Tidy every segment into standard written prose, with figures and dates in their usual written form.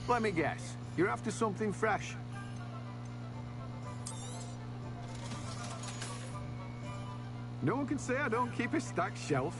Let me guess. You're after something fresh. No one can say I don't keep a stacked shelf.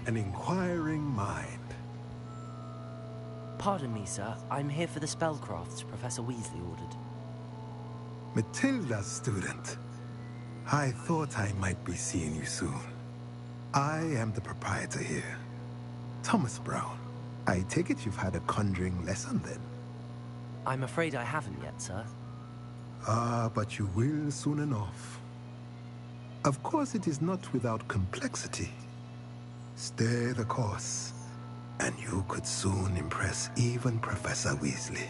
An inquiring mind. Pardon me, sir. I'm here for the spellcrafts Professor Weasley ordered. Matilda's student. I thought I might be seeing you soon. I am the proprietor here, Thomas Brown. I take it you've had a conjuring lesson then? I'm afraid I haven't yet, sir. Ah, but you will soon enough. Of course, it is not without complexity. Stay the course, and you could soon impress even Professor Weasley.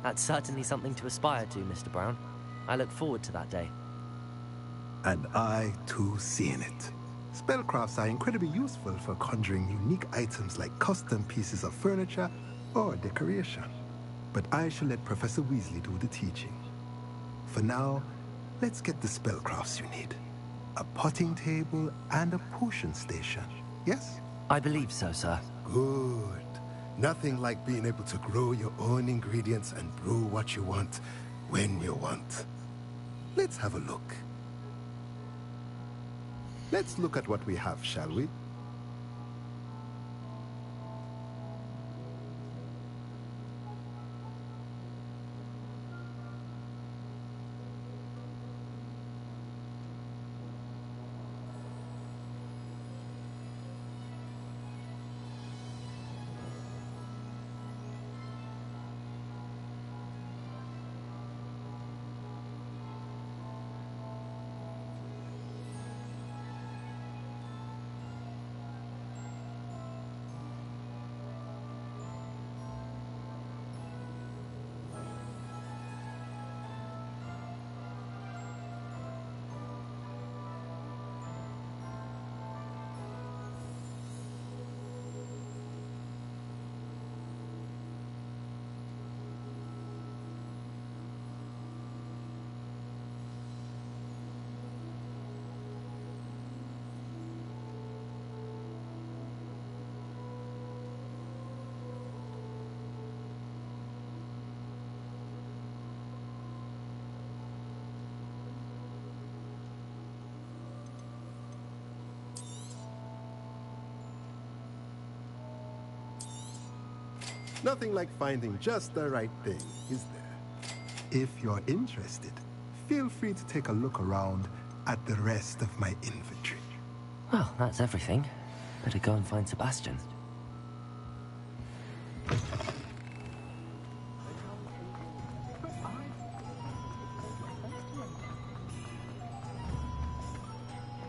That's certainly something to aspire to, Mr. Brown. I look forward to that day. And I, too, seen it. Spellcrafts are incredibly useful for conjuring unique items like custom pieces of furniture or decoration. But I shall let Professor Weasley do the teaching. For now, let's get the spellcrafts you need. A potting table and a potion station, yes? I believe so, sir. Good. Nothing like being able to grow your own ingredients and brew what you want, when you want. Let's have a look. Let's look at what we have, shall we? Nothing like finding just the right thing, is there? If you're interested, feel free to take a look around at the rest of my inventory. Well, that's everything. Better go and find Sebastian.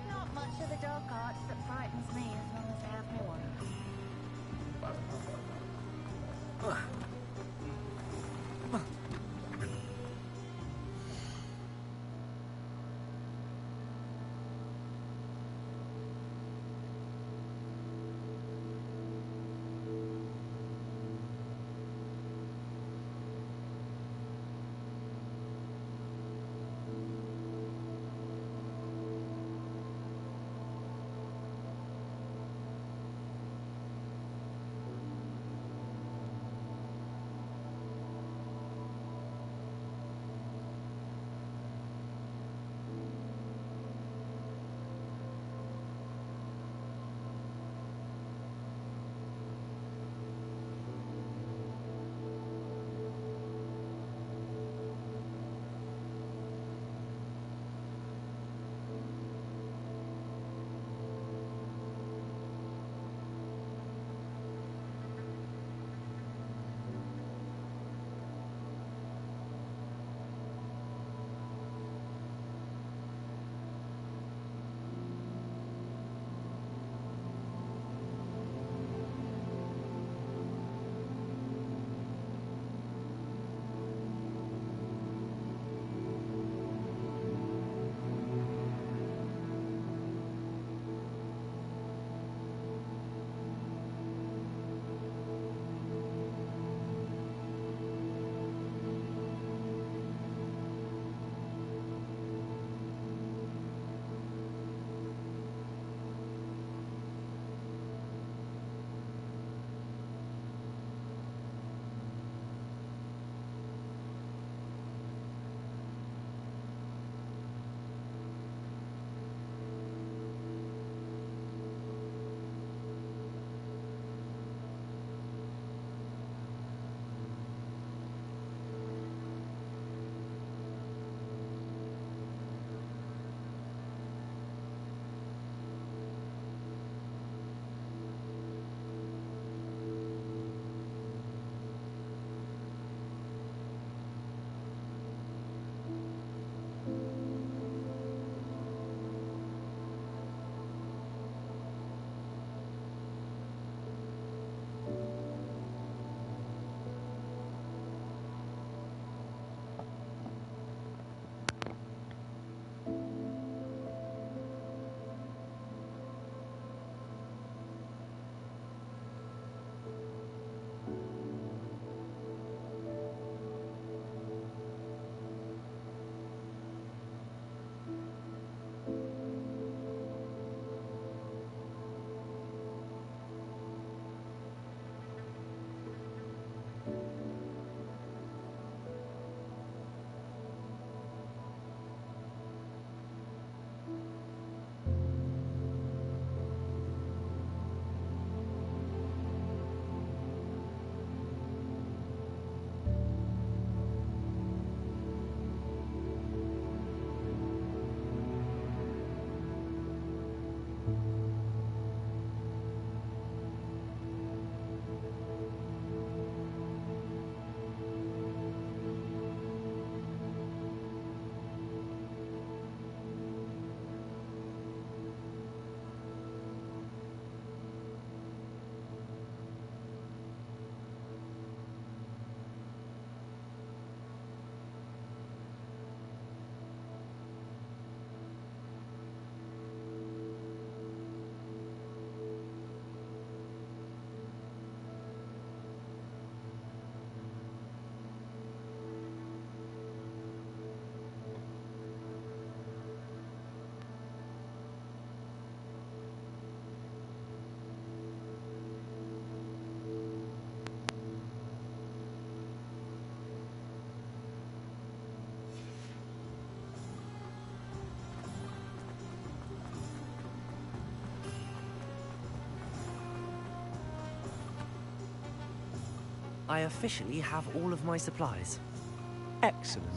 Not much of the dark arts that frightens me as long as I have more. I officially have all of my supplies. Excellent.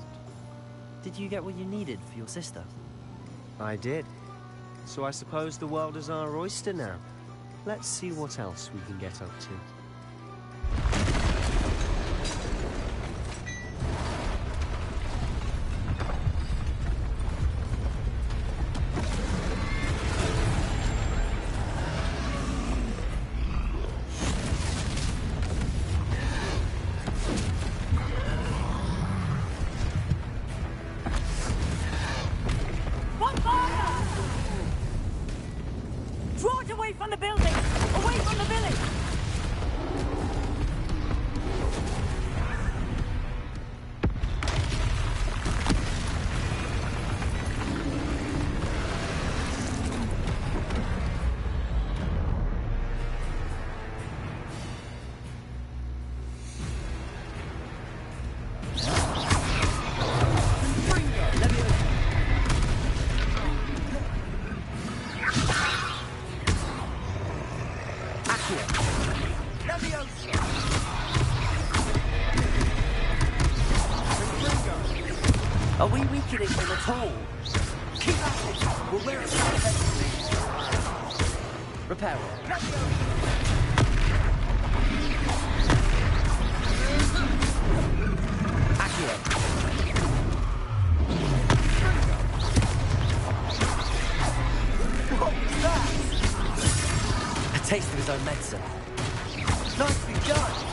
Did you get what you needed for your sister? I did. So I suppose the world is our oyster now. Let's see what else we can get up to. Are we weakening them at all? Keep at it! We'll wear it out eventually. Repair it. Accurate. What was that? A taste of his own medicine. Nicely done!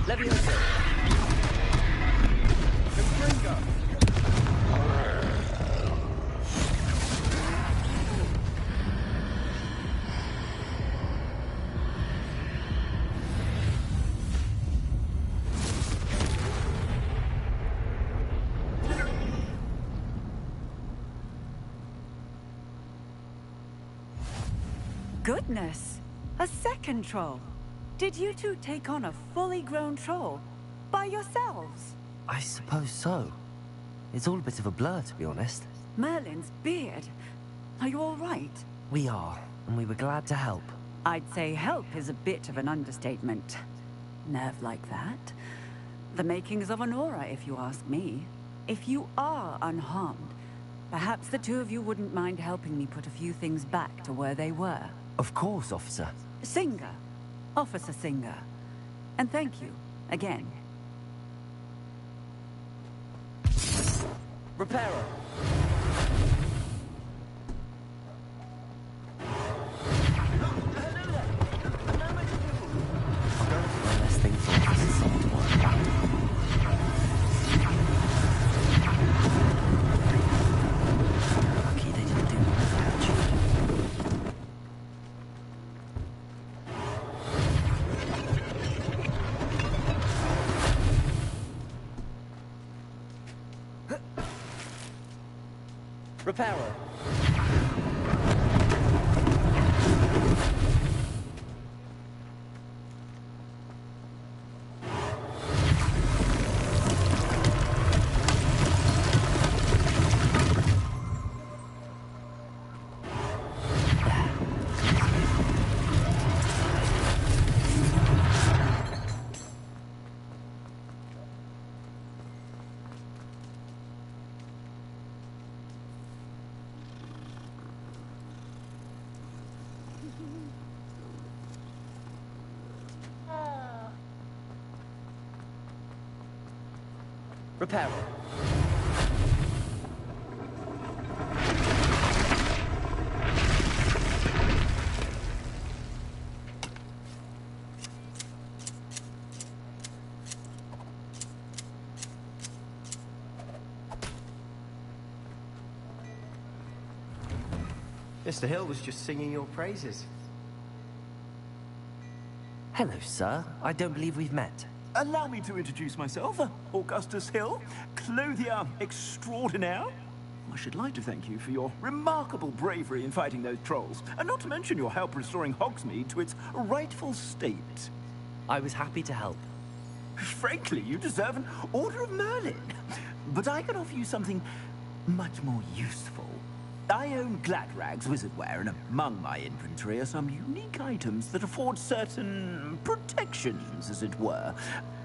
Leviosa! Goodness! A second troll! Did you two take on a fully grown troll? By yourselves? I suppose so. It's all a bit of a blur, to be honest. Merlin's beard. Are you all right? We are, and we were glad to help. I'd say help is a bit of an understatement. Nerve like that? The makings of an aura, if you ask me. If you are unharmed, perhaps the two of you wouldn't mind helping me put a few things back to where they were. Of course, officer. Singer. Officer Singer. And thank you, again. Repairer! Unless things are lucky they didn't do more damage. Repairer. Repairer. Mr. Hill was just singing your praises. Hello, sir. I don't believe we've met. Allow me to introduce myself, Augustus Hill, clothier extraordinaire. I should like to thank you for your remarkable bravery in fighting those trolls, and not to mention your help restoring Hogsmeade to its rightful state. I was happy to help. Frankly, you deserve an Order of Merlin. But I can offer you something much more useful. I own Gladrag's wizardware, and among my inventory are some unique items that afford certain protections, as it were.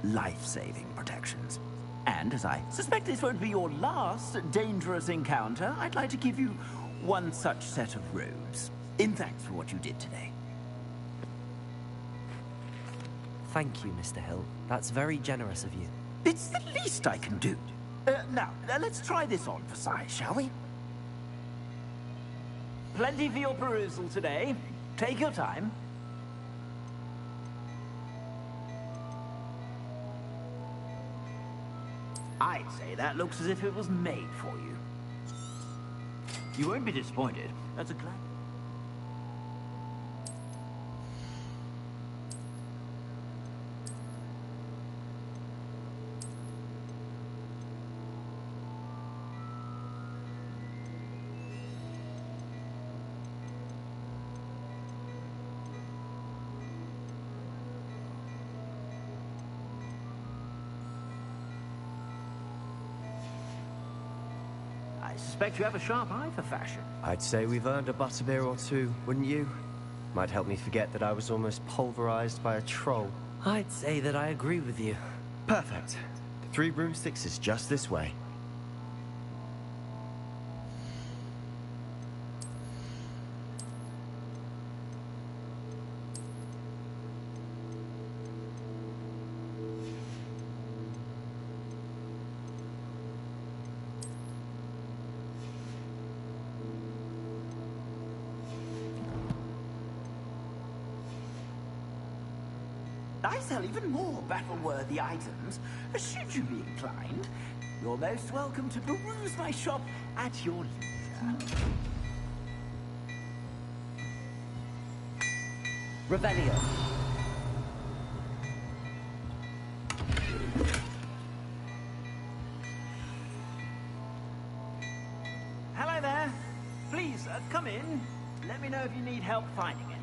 Life-saving protections. And as I suspect this won't be your last dangerous encounter, I'd like to give you one such set of robes, in thanks for what you did today. Thank you, Mr. Hill. That's very generous of you. It's the least I can do. Now, let's try this on for size, shall we? Plenty for your perusal today. Take your time. I'd say that looks as if it was made for you. You won't be disappointed. That's a glad. I suspect you have a sharp eye for fashion. I'd say we've earned a butterbeer or two, wouldn't you? Might help me forget that I was almost pulverized by a troll. I'd say that I agree with you. Perfect. The 3 broomsticks is just this way. I sell even more battle-worthy items. Should you be inclined, you're most welcome to peruse my shop at your leisure. Revelio. Hello there. Please, come in. Let me know if you need help finding anything.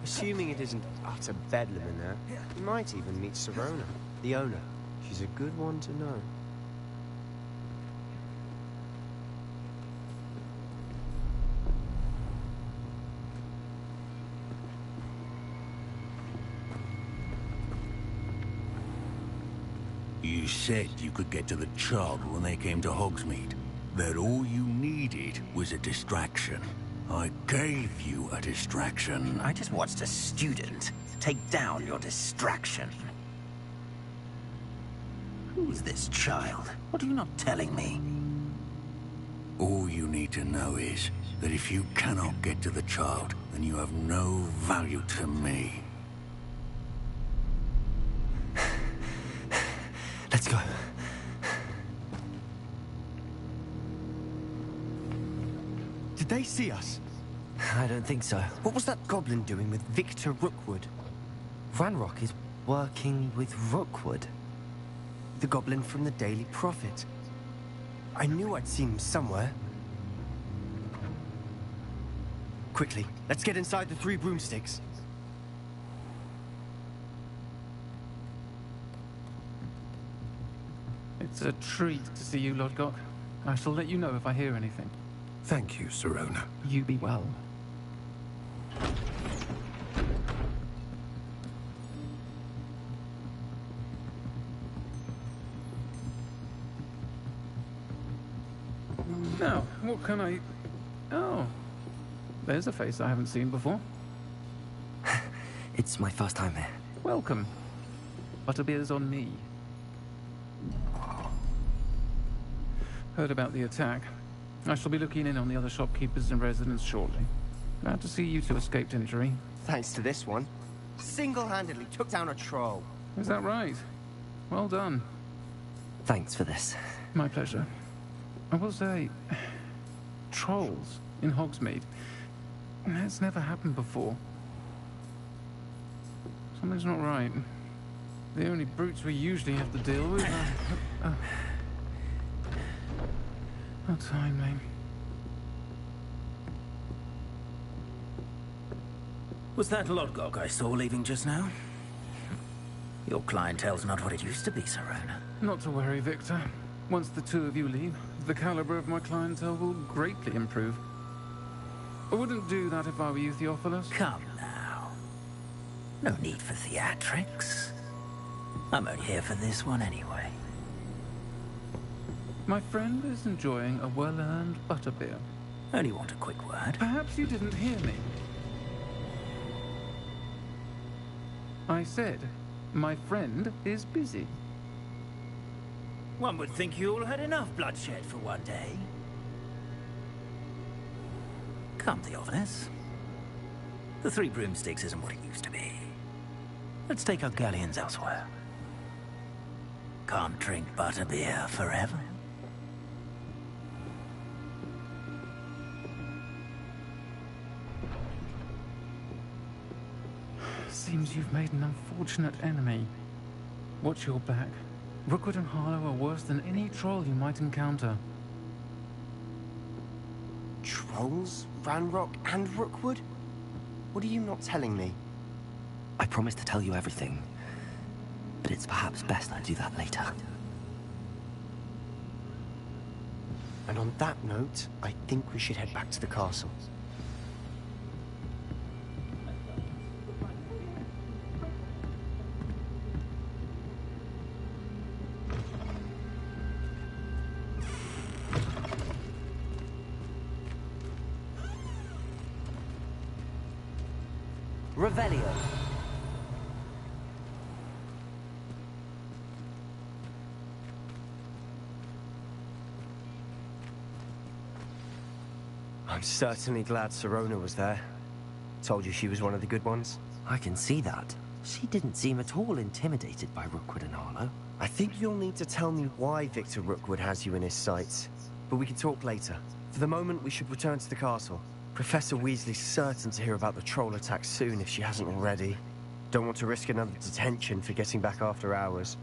Assuming it isn't utter bedlam in there, you might even meet Sirona, the owner. She's a good one to know. You said you could get to the child when they came to Hogsmeade. That all you needed was a distraction. I gave you a distraction. I just watched a student take down your distraction. Who's this child? What are you not telling me? All you need to know is that if you cannot get to the child, then you have no value to me. Let's go. Did they see us? I don't think so. What was that goblin doing with Victor Rookwood? Ranrock is working with Rookwood. The goblin from the Daily Prophet. I knew I'd seen him somewhere. Quickly, let's get inside the 3 broomsticks. It's a treat to see you, Lodgok. I shall let you know if I hear anything. Thank you, Sirona. You be well. Now, what can I... Oh, there's a face I haven't seen before. It's my first time here. Welcome. Butterbeer's on me. Heard about the attack. I shall be looking in on the other shopkeepers and residents shortly. Glad to see you two escaped injury. Thanks to this one. Single-handedly took down a troll. Is that right? Well done. Thanks for this. My pleasure. I will say, trolls in Hogsmeade. That's never happened before. Something's not right. The only brutes we usually have to deal with are... How timely. Was that Lodgok I saw leaving just now? Your clientele's not what it used to be, Sirona. Not to worry, Victor. Once the two of you leave, the caliber of my clientele will greatly improve. I wouldn't do that if I were you, Theophilus. Come now. No need for theatrics. I'm only here for this one anyway. My friend is enjoying a well-earned butterbeer. Only want a quick word. Perhaps you didn't hear me. I said, my friend is busy. One would think you all had enough bloodshed for one day. Come, Theophilus. The 3 broomsticks isn't what it used to be. Let's take our galleons elsewhere. Can't drink butterbeer forever. Seems you've made an unfortunate enemy. Watch your back. Rookwood and Harlow are worse than any troll you might encounter. Trolls? Ranrock and Rookwood? What are you not telling me? I promised to tell you everything, but it's perhaps best I do that later. And on that note, I think we should head back to the castle. Revelio. I'm certainly glad Sirona was there. Told you she was one of the good ones. I can see that. She didn't seem at all intimidated by Rookwood and Harlow. I think you'll need to tell me why Victor Rookwood has you in his sights. But we can talk later. For the moment, we should return to the castle. Professor Weasley's certain to hear about the troll attack soon if she hasn't already. Don't want to risk another detention for getting back after hours.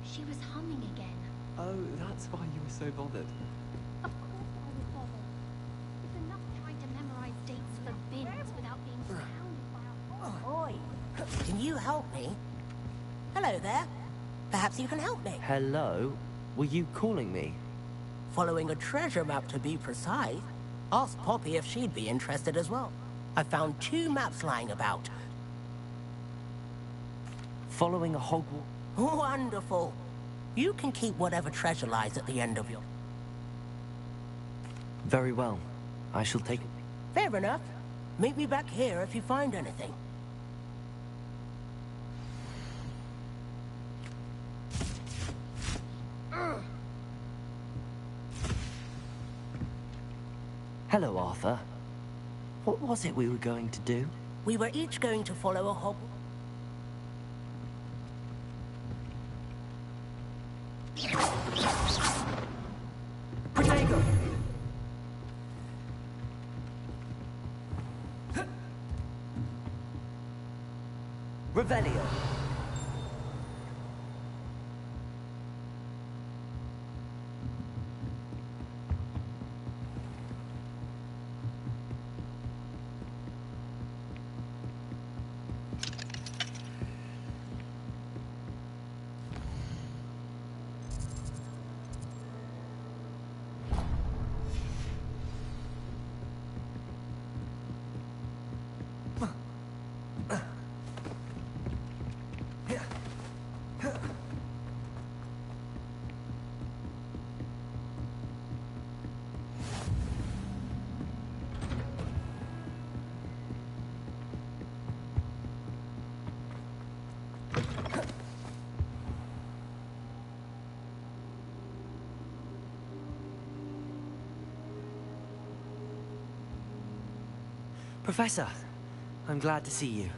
She was humming again. Oh, that's why you were so bothered. Of course I was bothered. It's enough trying to memorize dates for bins without being surrounded by a... Oi! Can you help me? Hello there. Perhaps you can help me. Hello? Were you calling me? Following a treasure map, to be precise. Ask Poppy if she'd be interested as well. I found 2 maps lying about. Following a Hogwarts... Wonderful. You can keep whatever treasure lies at the end of your... Very well. I shall take it. Fair enough. Meet me back here if you find anything. Hello, Arthur. What was it we were going to do? We were each going to follow a Hogwarts... Revelio. Professor, I'm glad to see you.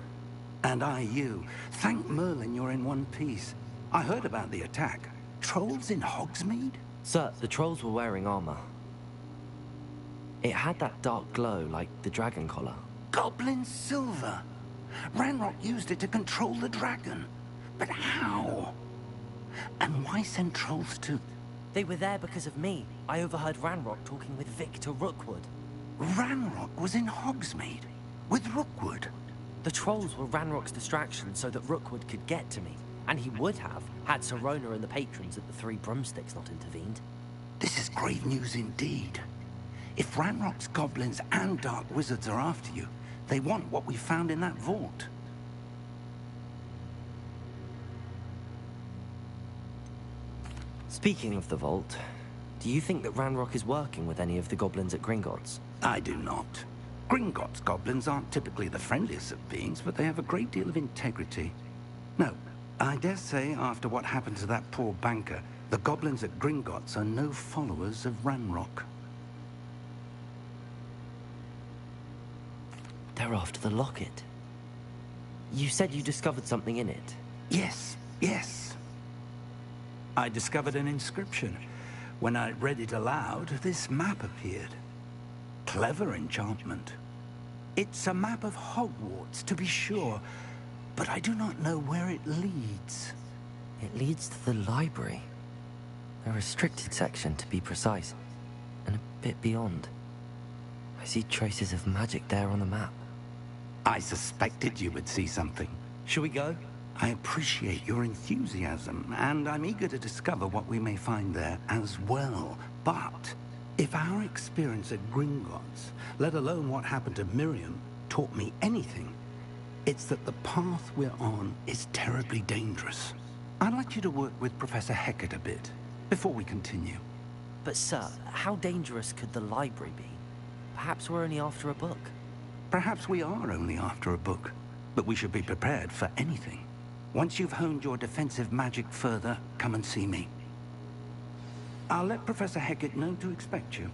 And I you. Thank Merlin you're in one piece. I heard about the attack. Trolls in Hogsmeade? Sir, the trolls were wearing armor. It had that dark glow like the dragon collar. Goblin silver. Ranrock used it to control the dragon. But how? And why send trolls to... They were there because of me. I overheard Ranrock talking with Victor Rookwood. Ranrock was in Hogsmeade with Rookwood. The trolls were Ranrock's distraction so that Rookwood could get to me. And he would have, had Sirona and the patrons at the Three Broomsticks not intervened. This is grave news indeed. If Ranrock's goblins and dark wizards are after you, they want what we found in that vault. Speaking of the vault, do you think that Ranrock is working with any of the goblins at Gringotts? I do not. Gringotts goblins aren't typically the friendliest of beings, but they have a great deal of integrity. No, I dare say after what happened to that poor banker, the goblins at Gringotts are no followers of Ranrock. They're after the locket. You said you discovered something in it. Yes, yes. I discovered an inscription. When I read it aloud, this map appeared. Clever enchantment. It's a map of Hogwarts, to be sure, but I do not know where it leads. It leads to the library. A restricted section, to be precise, and a bit beyond. I see traces of magic there on the map. I suspected you would see something. Shall we go? I appreciate your enthusiasm, and I'm eager to discover what we may find there as well. But if our experience at Gringotts, let alone what happened to Miriam, taught me anything, it's that the path we're on is terribly dangerous. I'd like you to work with Professor Hecat a bit before we continue. But sir, how dangerous could the library be? Perhaps we're only after a book. Perhaps we are only after a book, but we should be prepared for anything. Once you've honed your defensive magic further, come and see me. I'll let Professor Hecat know to expect you.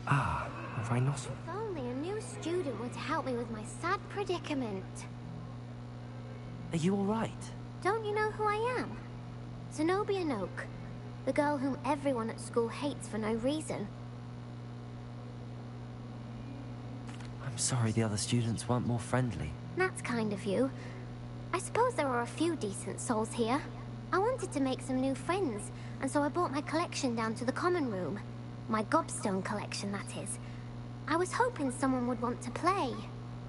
Ah, a rhinoceros. If only a new student were to help me with my sad predicament. Are you all right? Don't you know who I am? Zenobia Noak, the girl whom everyone at school hates for no reason. I'm sorry the other students weren't more friendly. That's kind of you. I suppose there are a few decent souls here. I wanted to make some new friends, and so I brought my collection down to the common room. My gobstone collection, that is. I was hoping someone would want to play.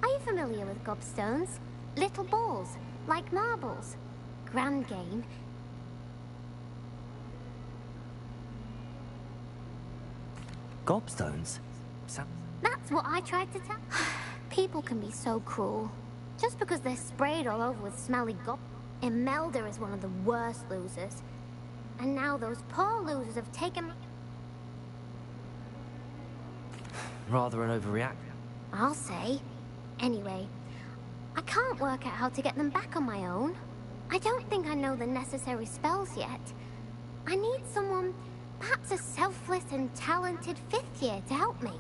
Are you familiar with gobstones? Little balls, like marbles. Grand game. Gobstones? That's what I tried to tell. People can be so cruel. Just because they're sprayed all over with smelly Imelda is one of the worst losers. And now those poor losers have taken... Rather an overreaction. I'll say. Anyway, I can't work out how to get them back on my own. I don't think I know the necessary spells yet. I need someone, perhaps a selfless and talented 5th year to help me.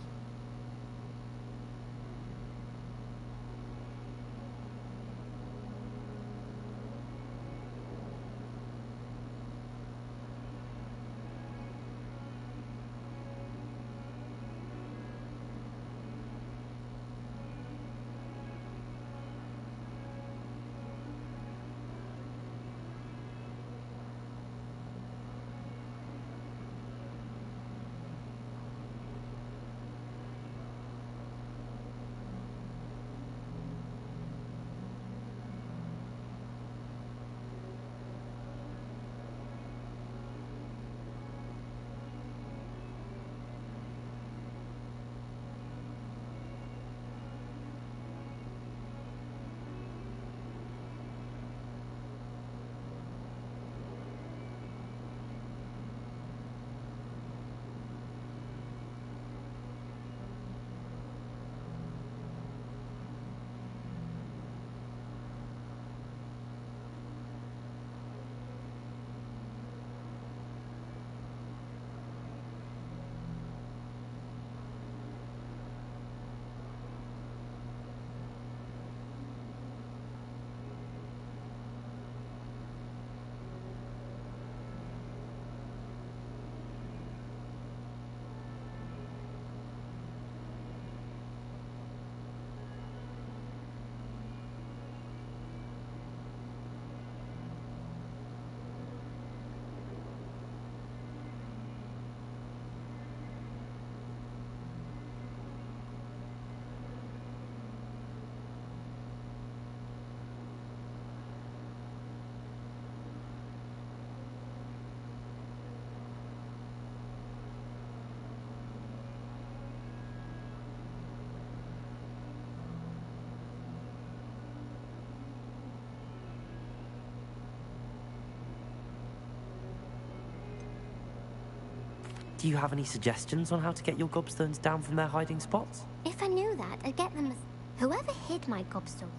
Do you have any suggestions on how to get your gobstones down from their hiding spots? If I knew that, I'd get them as... Whoever hid my gobstone...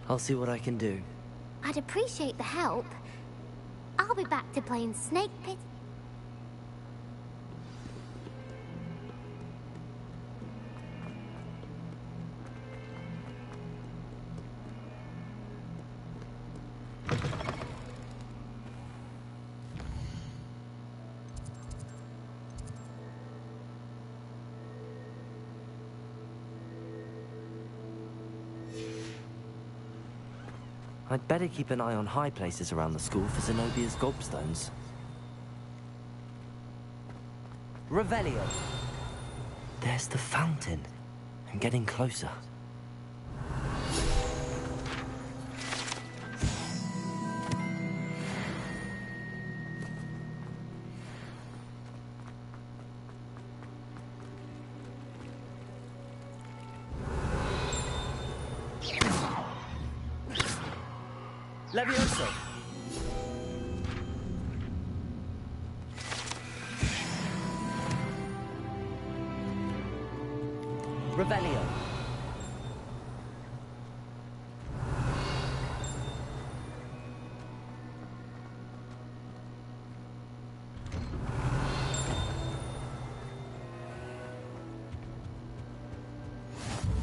I'll see what I can do. I'd appreciate the help. I'll be back to playing Snake Pit. I'd better keep an eye on high places around the school for Zenobia's gobstones. Revelio! There's the fountain. I'm getting closer. Levioso! Revelio!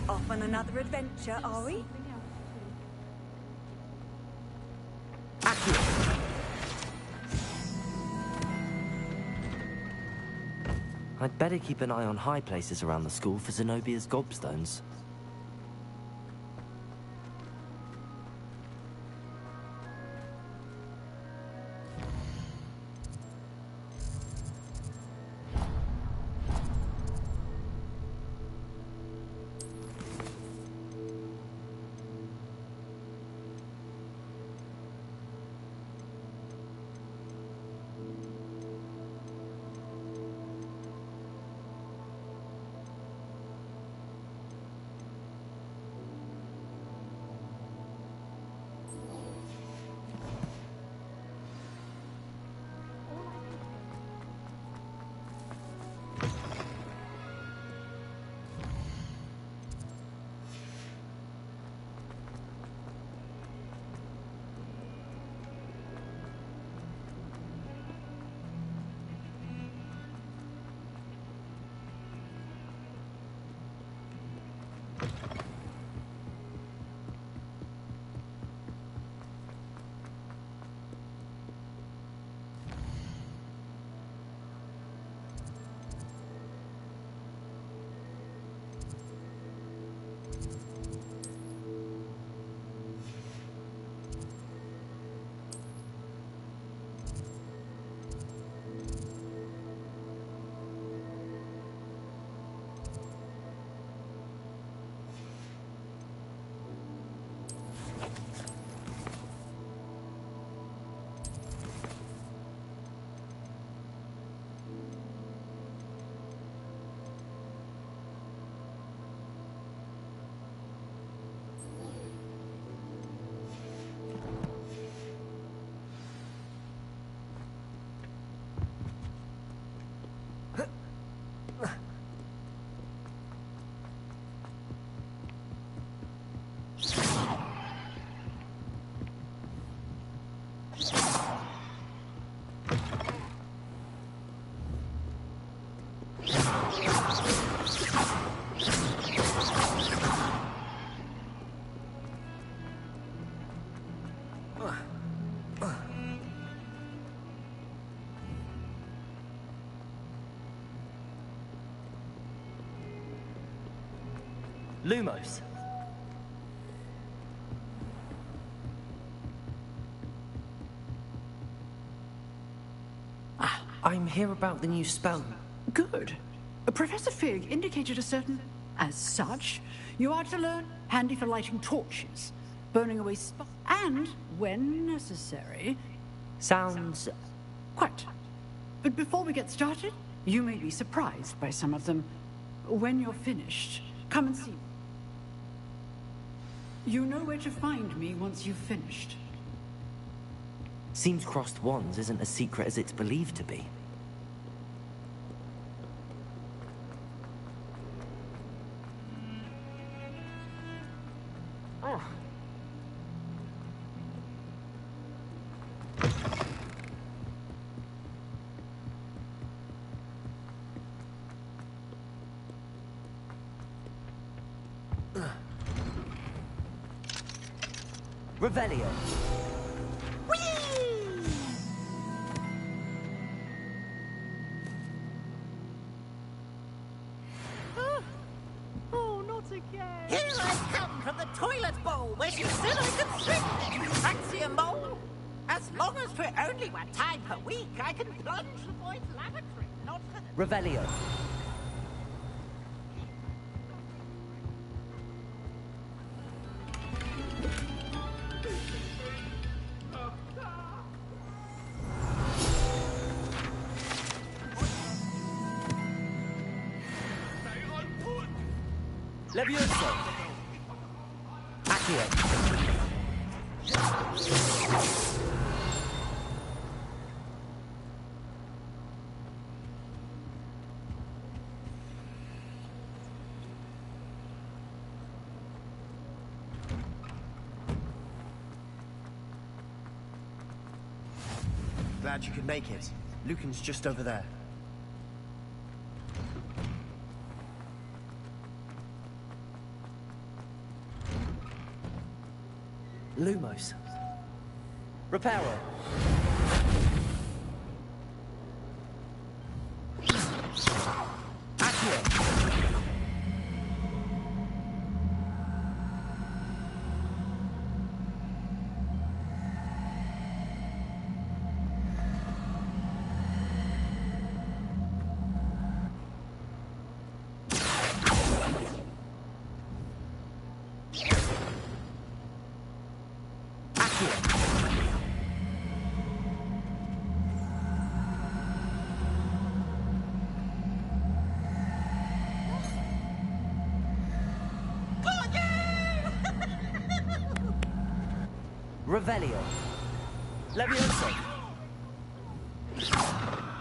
Off on another adventure, are we? I'd better keep an eye on high places around the school for Zenobia's gobstones. Lumos. I'm here about the new spell. Good. Professor Fig indicated a certain... As such, you are to learn handy for lighting torches, burning away and, when necessary... Sounds... Quite. But before we get started, you may be surprised by some of them. When you're finished, come and see me. You know where to find me once you've finished. Seems crossed wands isn't as secret as it's believed to be. Revelio. Oh, not again. Here I come from the toilet bowl where she said I could swim. Fancy a mole? As long as for only 1 time per week, I can plunge the boy's lavatory, not for the... Revelio. Levioso. Accio. Glad you could make it. Lucan's just over there. Lumos. Reparo. Accio. Revelio. Levioso.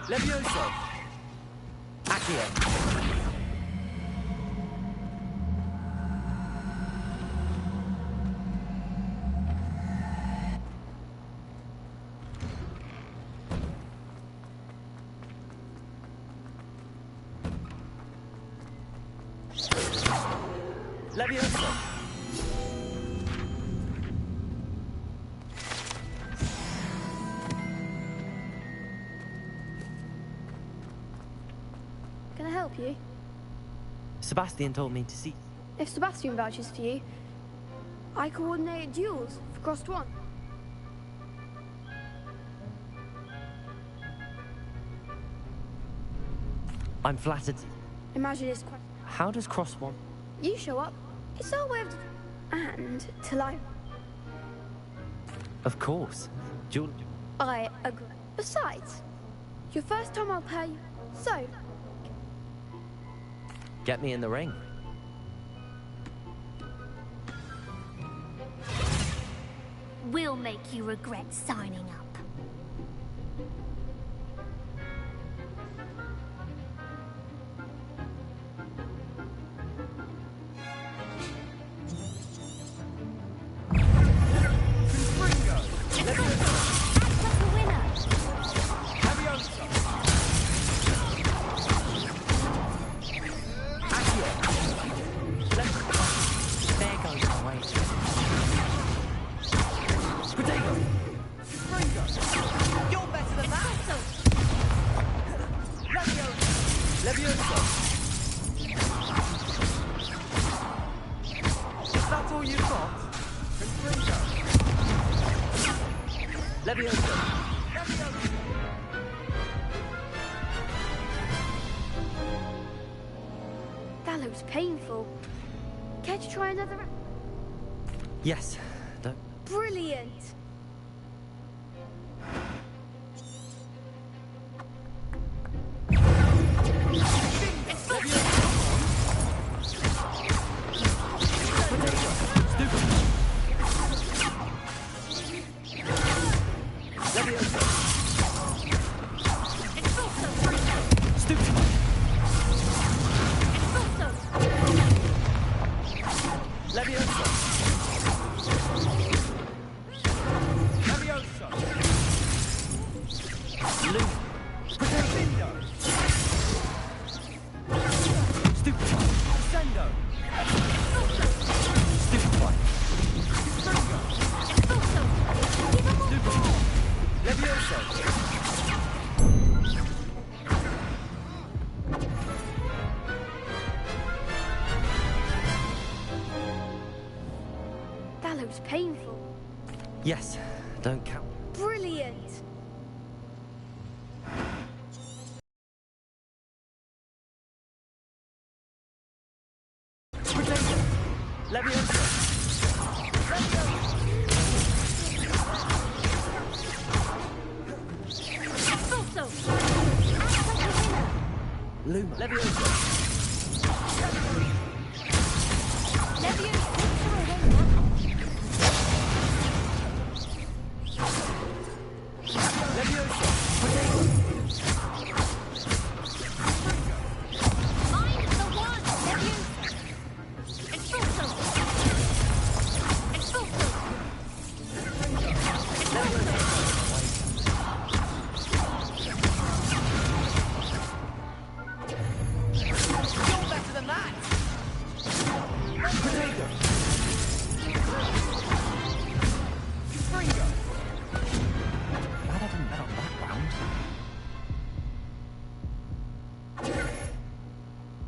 Levioso. Accio. Levioso. Can I help you? Sebastian told me to see... If Sebastian vouches for you, I coordinate duels for Crossed One. I'm flattered. Imagine it's quite... How does Cross One... You show up. It's our way of... And till I... Of course. Duel... I agree. Besides, your first time I'll pay you. So... Get me in the ring. We'll make you regret signing up. That looks painful. Care to try another round? Yes. Don't... Brilliant! Levioso. Yes, don't count. Brilliant! Luma. Leviosa!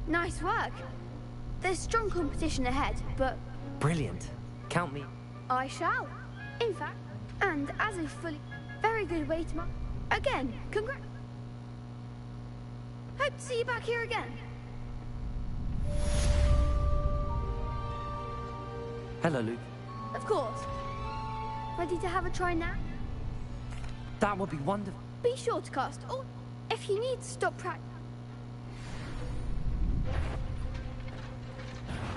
Nice work. There's strong competition ahead, but Brilliant. Count me. I shall. In fact, and as a fully... Very good way to... Again, congrats. Hope to see you back here again. Hello, Luke. Of course. Ready to have a try now? That would be wonderful. Be sure to cast all... If you need to stop practice...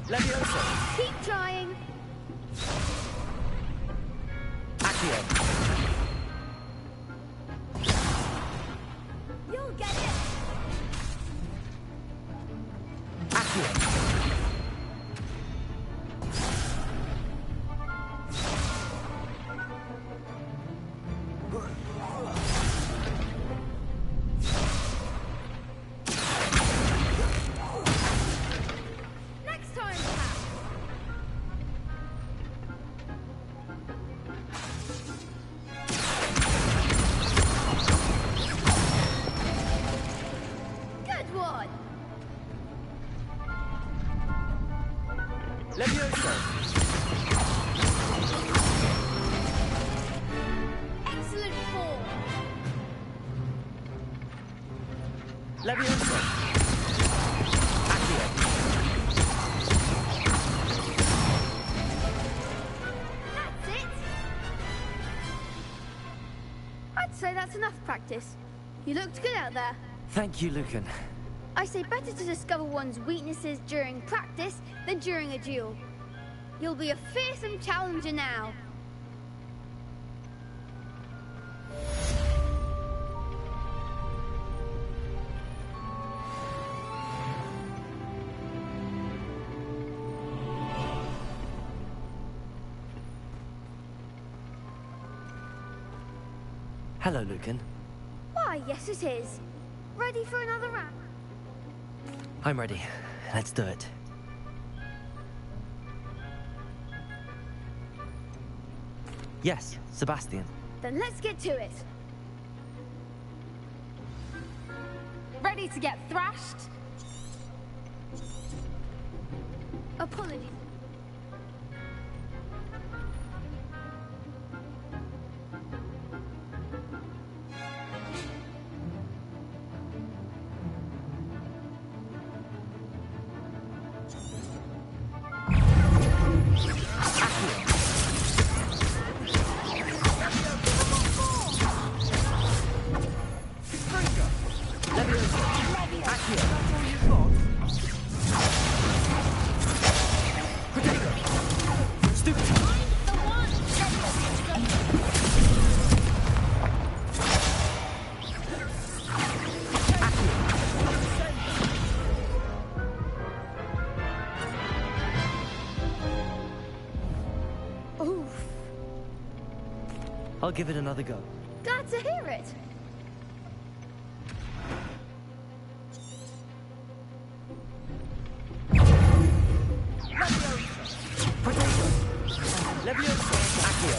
Leviosa. Keep trying. Accio. You'll get it. Accio. Next time, perhaps. Good one. Leviosa. Excellent form. Leviosa. Accio. That's it. I'd say that's enough practice. You looked good out there. Thank you, Lucan. I say better to discover one's weaknesses during practice than during a duel. You'll be a fearsome challenger now. Hello, Lucan. Why, yes it is. Ready for another round? I'm ready. Let's do it. Yes, Sebastian. Then let's get to it. Ready to get thrashed? Apologies. Oof. I'll give it another go. Glad to hear it. Leviosa. Accio.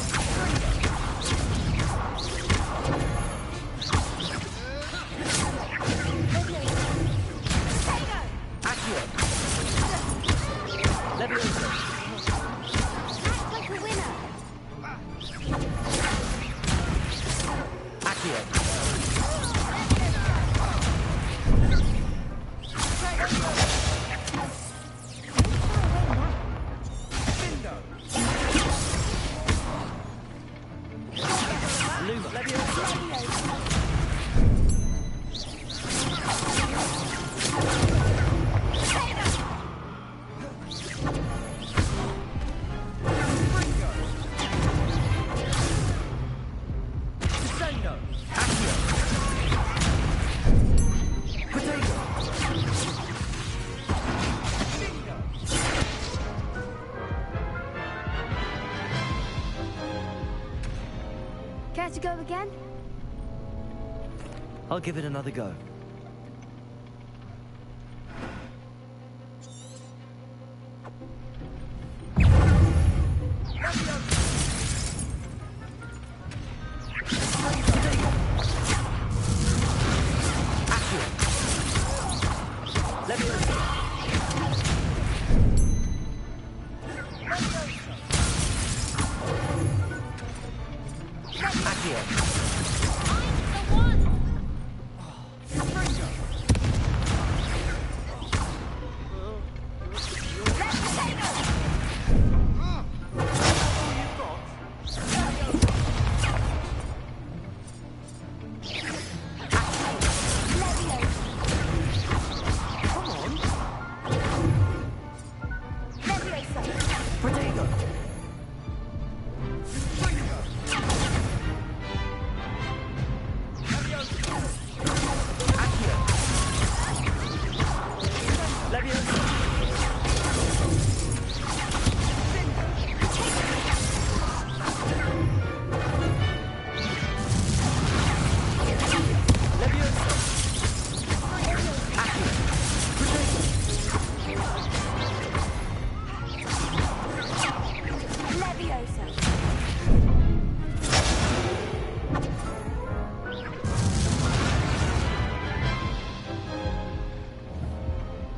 Accio. Leviosa. Act like a winner. Care to go again? I'll give it another go.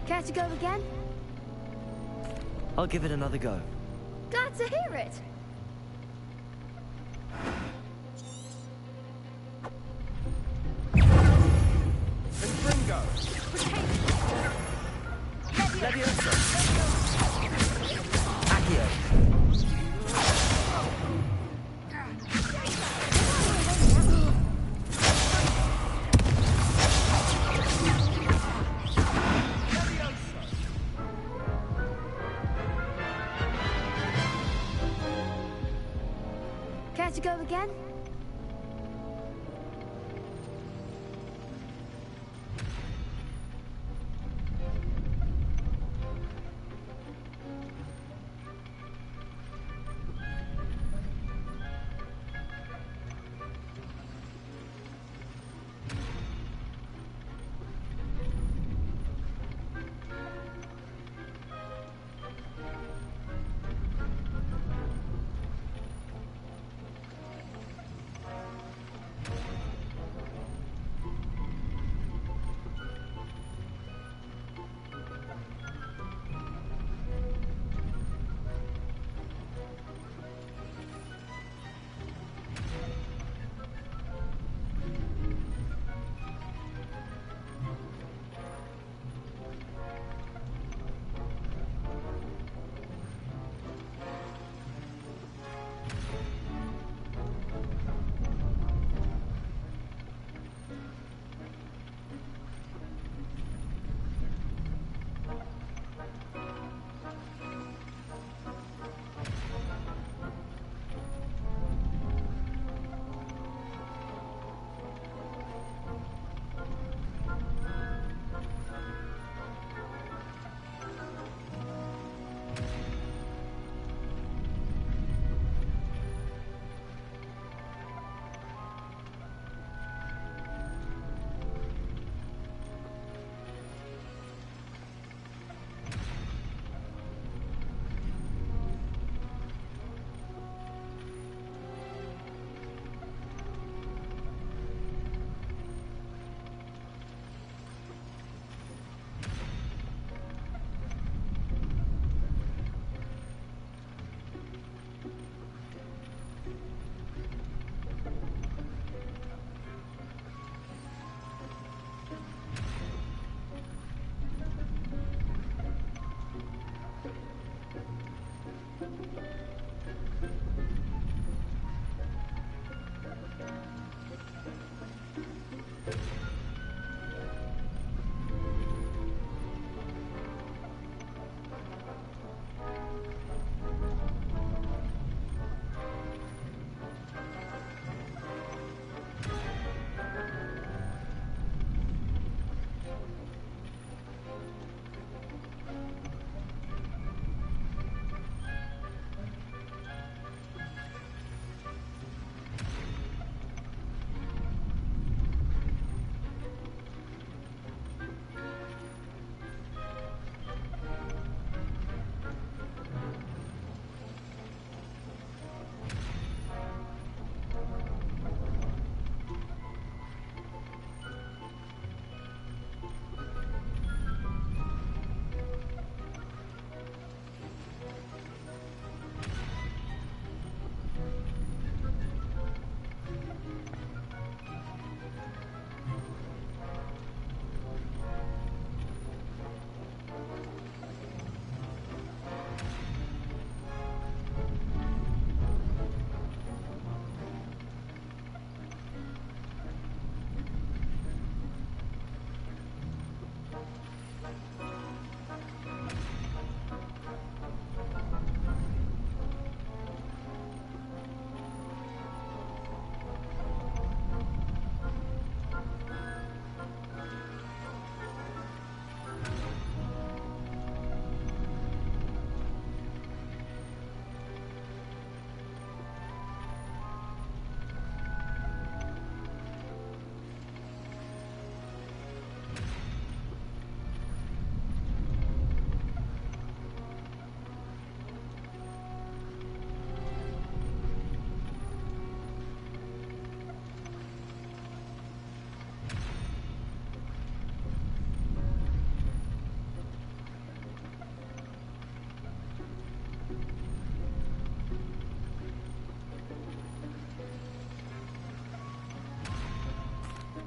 Care to go again? I'll give it another go. Glad to hear it. Care to go again?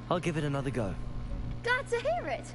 I'll give it another go. Glad to hear it.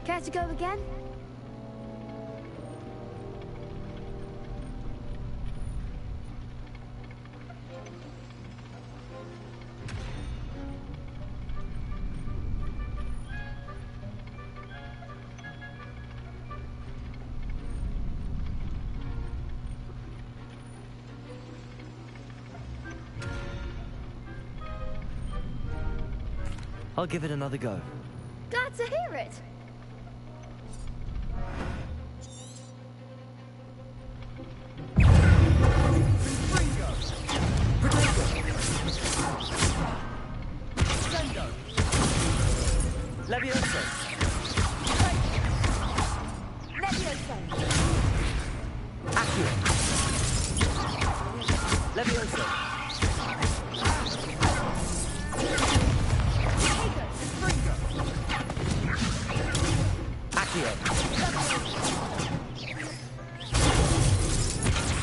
Care to go again? I'll give it another go. Glad to hear it. Levioso. Levioso. Accio. Levioso. Accio.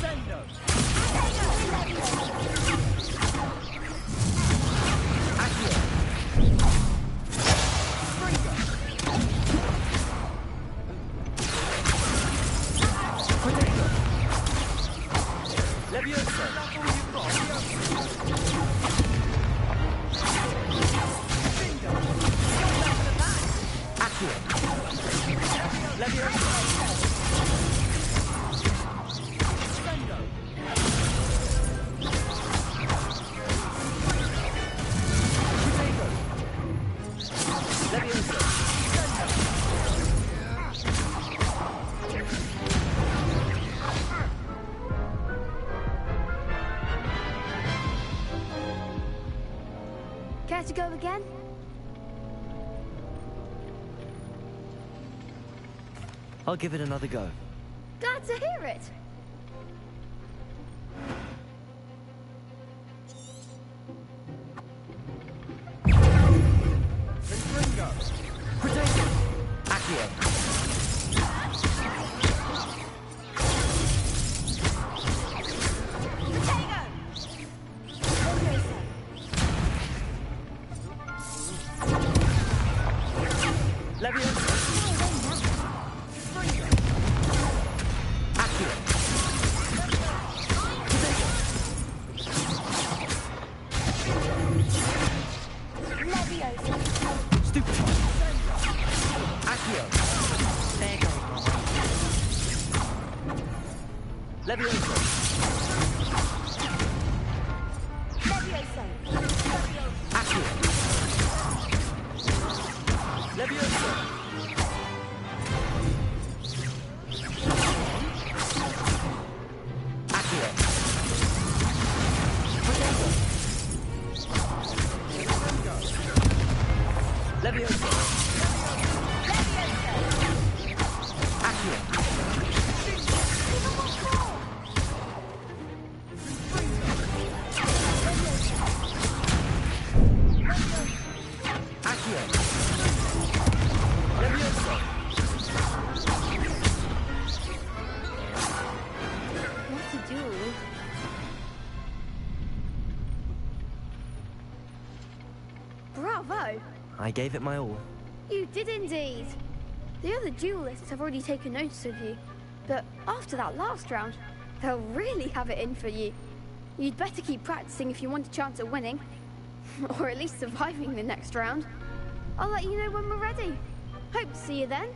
Sendo. Accio. Levioso. Accio. Levioso. Levioso. Care to go again? I'll give it another go. Glad to hear it. Accio. Levioso. Accio. Levioso. Stupid. Accio. Levioso. Levioso. Accio. Levioso. Accio. Levioso. Accio. Accio. Levioso. What to do? Bravo! I gave it my all. You did indeed. The other duelists have already taken notice of you, but after that last round, they'll really have it in for you. You'd better keep practicing if you want a chance at winning, or at least surviving the next round. I'll let you know when we're ready. Hope to see you then.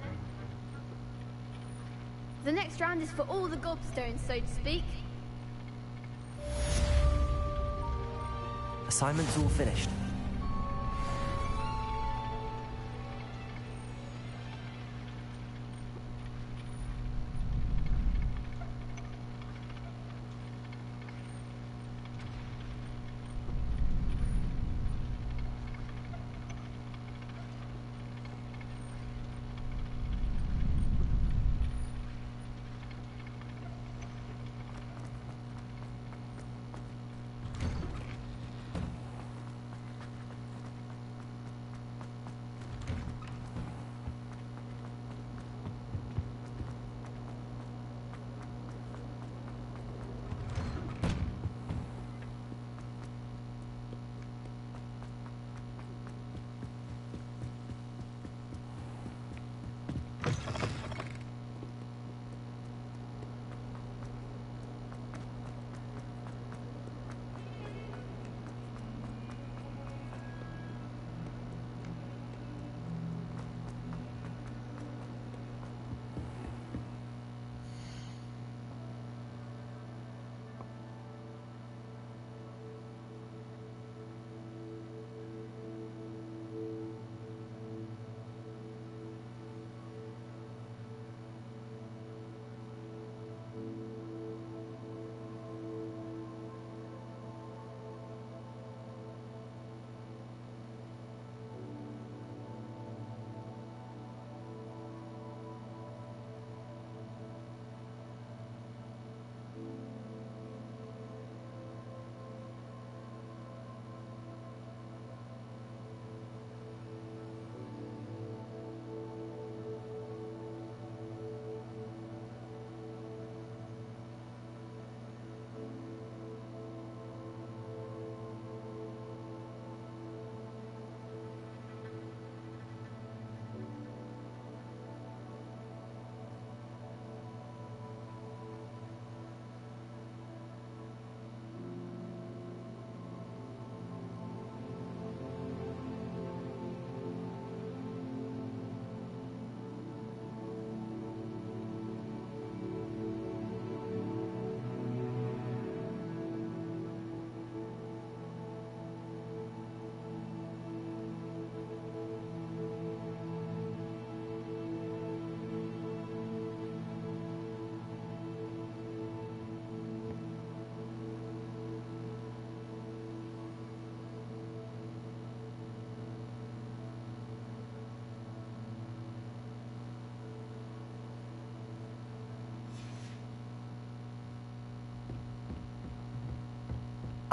The next round is for all the gobstones, so to speak. Assignment's all finished.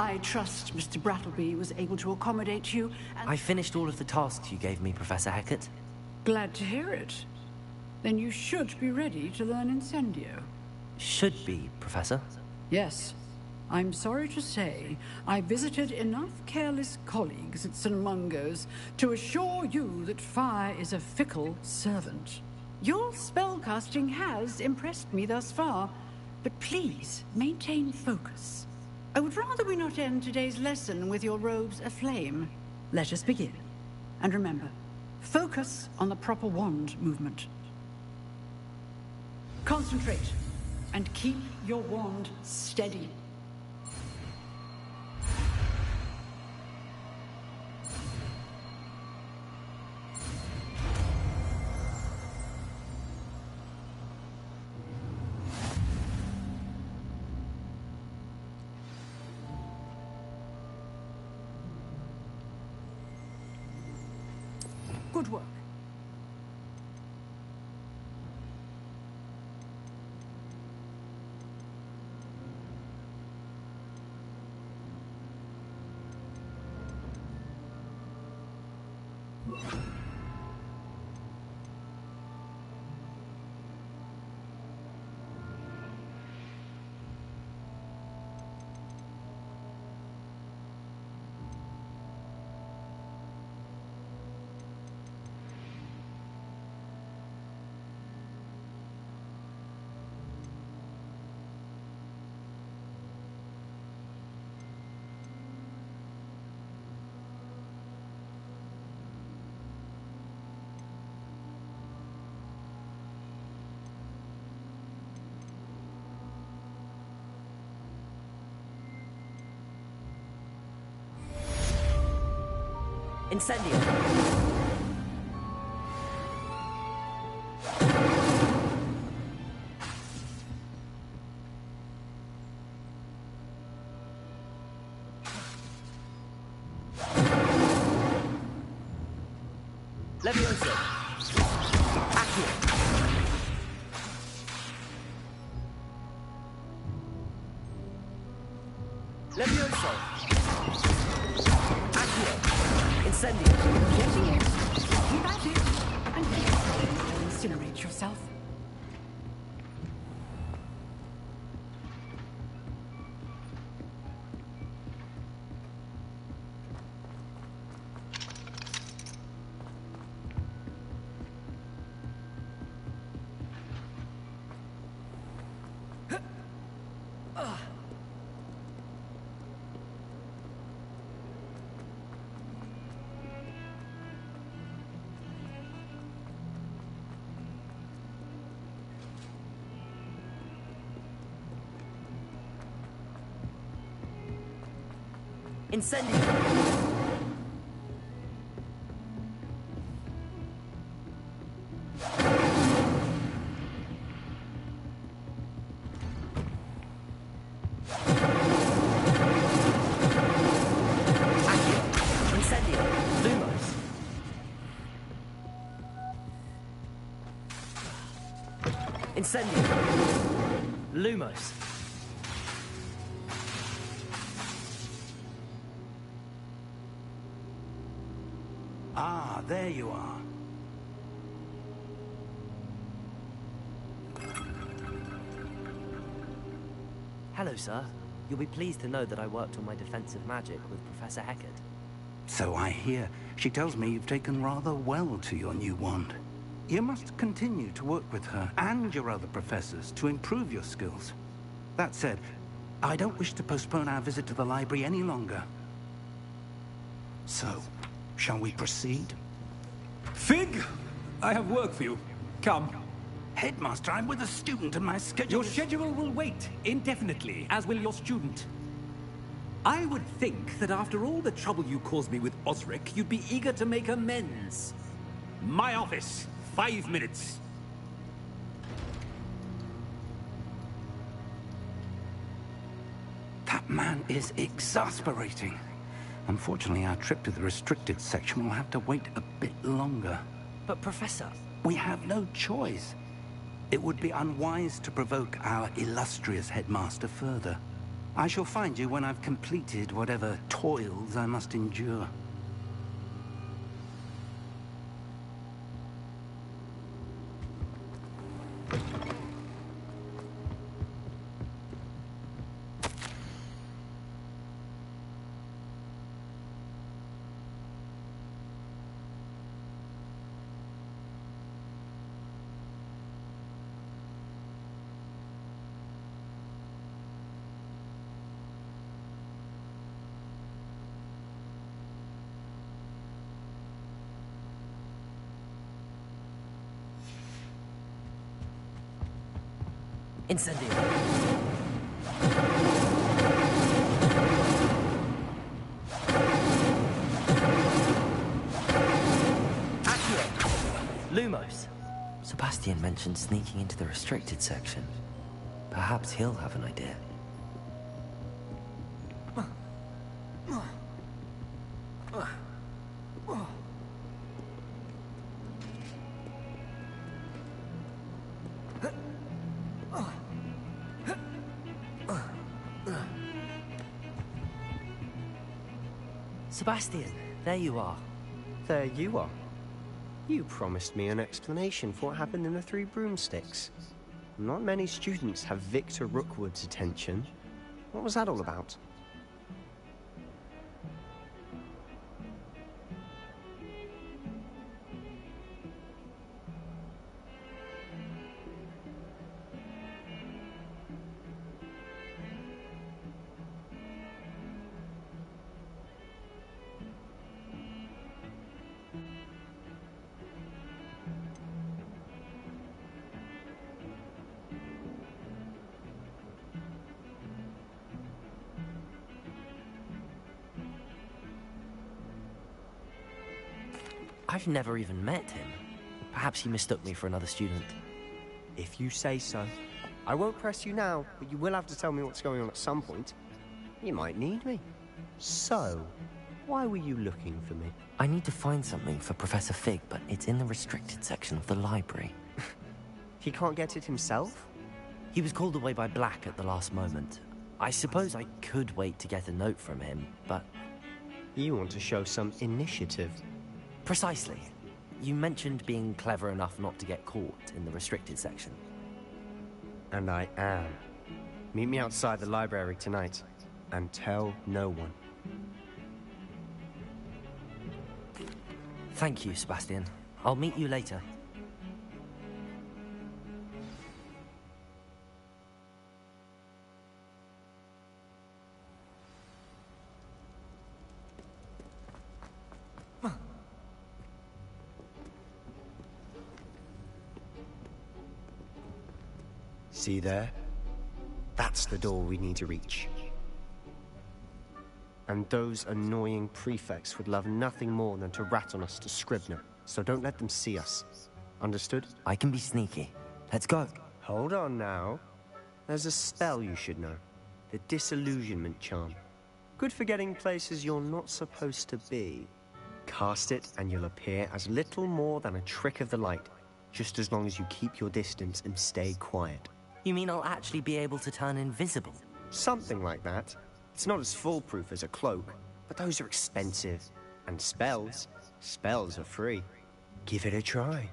I trust Mr. Brattleby was able to accommodate you, and I finished all of the tasks you gave me, Professor Hecat. glad to hear it. Then you should be ready to learn Incendio. Should be, Professor. Yes. I'm sorry to say, I visited enough careless colleagues at St. Mungo's to assure you that fire is a fickle servant. Your spellcasting has impressed me thus far, but please maintain focus. I would rather we not end today's lesson with your robes aflame. Let us begin. And remember, focus on the proper wand movement. Concentrate, and keep your wand steady. Good work. Incendio. Levioso. Accio. Levioso. Accio. Incendio. Getting it. Keep at it. And incinerate yourself. Incendio. Accio. Incendio. Lumos. Incendio. Lumos. Ah, there you are. Hello, sir. You'll be pleased to know that I worked on my defensive magic with Professor Heckard. So I hear. She tells me you've taken rather well to your new wand. You must continue to work with her and your other professors to improve your skills. That said, I don't wish to postpone our visit to the library any longer. So, shall we proceed? Fig! I have work for you. Come. Headmaster, I'm with a student and my schedule Your schedule will wait indefinitely, as will your student. I would think that after all the trouble you caused me with Osric, you'd be eager to make amends. My office. 5 minutes. That man is exasperating. Unfortunately, our trip to the restricted section will have to wait a bit longer. But, Professor... We have no choice. It would be unwise to provoke our illustrious headmaster further. I shall find you when I've completed whatever toils I must endure. Incendio. Accio. Lumos. Sebastian mentioned sneaking into the restricted section. Perhaps he'll have an idea. Sebastian, there you are. There you are. You promised me an explanation for what happened in the Three Broomsticks. Not many students have Victor Rookwood's attention. What was that all about? I've never even met him. Perhaps he mistook me for another student. If you say so. I won't press you now, but you will have to tell me what's going on at some point. You might need me. So, why were you looking for me? I need to find something for Professor Fig, but it's in the restricted section of the library. He can't get it himself? He was called away by Black at the last moment. I suppose I could wait to get a note from him, but... You want to show some initiative. Precisely. You mentioned being clever enough not to get caught in the restricted section. And I am. Meet me outside the library tonight, and tell no one. Thank you, Sebastian. I'll meet you later. See there? That's the door we need to reach. And those annoying prefects would love nothing more than to rat on us to Scribner, so don't let them see us. Understood? I can be sneaky. Let's go. Hold on now. There's a spell you should know. The Disillusionment Charm. Good for getting places you're not supposed to be. Cast it and you'll appear as little more than a trick of the light, just as long as you keep your distance and stay quiet. You mean I'll actually be able to turn invisible? Something like that. It's not as foolproof as a cloak, but those are expensive. And spells are free. Give it a try.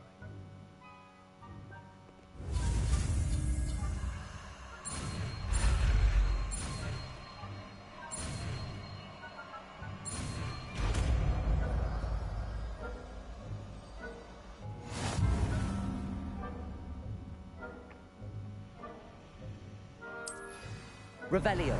Revelio.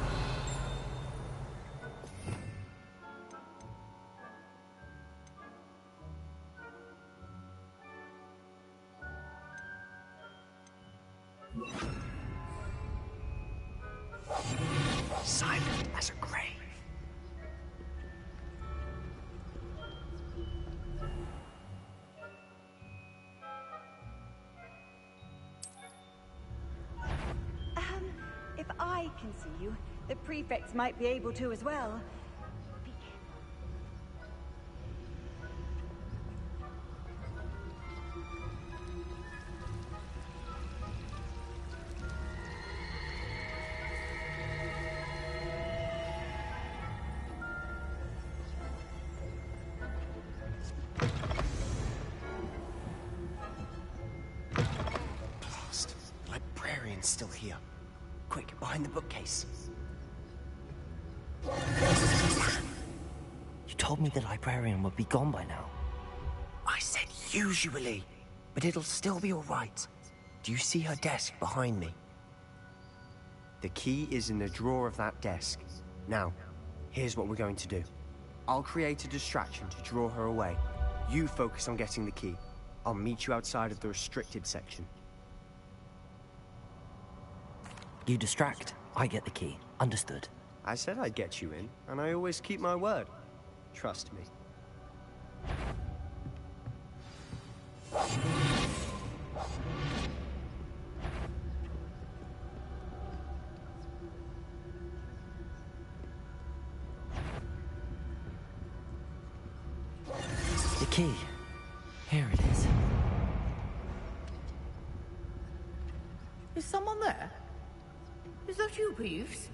Silent as a grave. If I can see you, the prefects might be able to as well. Be Blast. The librarian's still here. Quick, behind the bookcase. You told me the librarian would be gone by now. I said usually, but it'll still be all right. Do you see her desk behind me? The key is in the drawer of that desk. Now, here's what we're going to do. I'll create a distraction to draw her away. You focus on getting the key. I'll meet you outside of the restricted section. You distract, I get the key. Understood. I said I'd get you in, and I always keep my word. Trust me. The key. Here it is. Is someone there? Is that you, Peeves?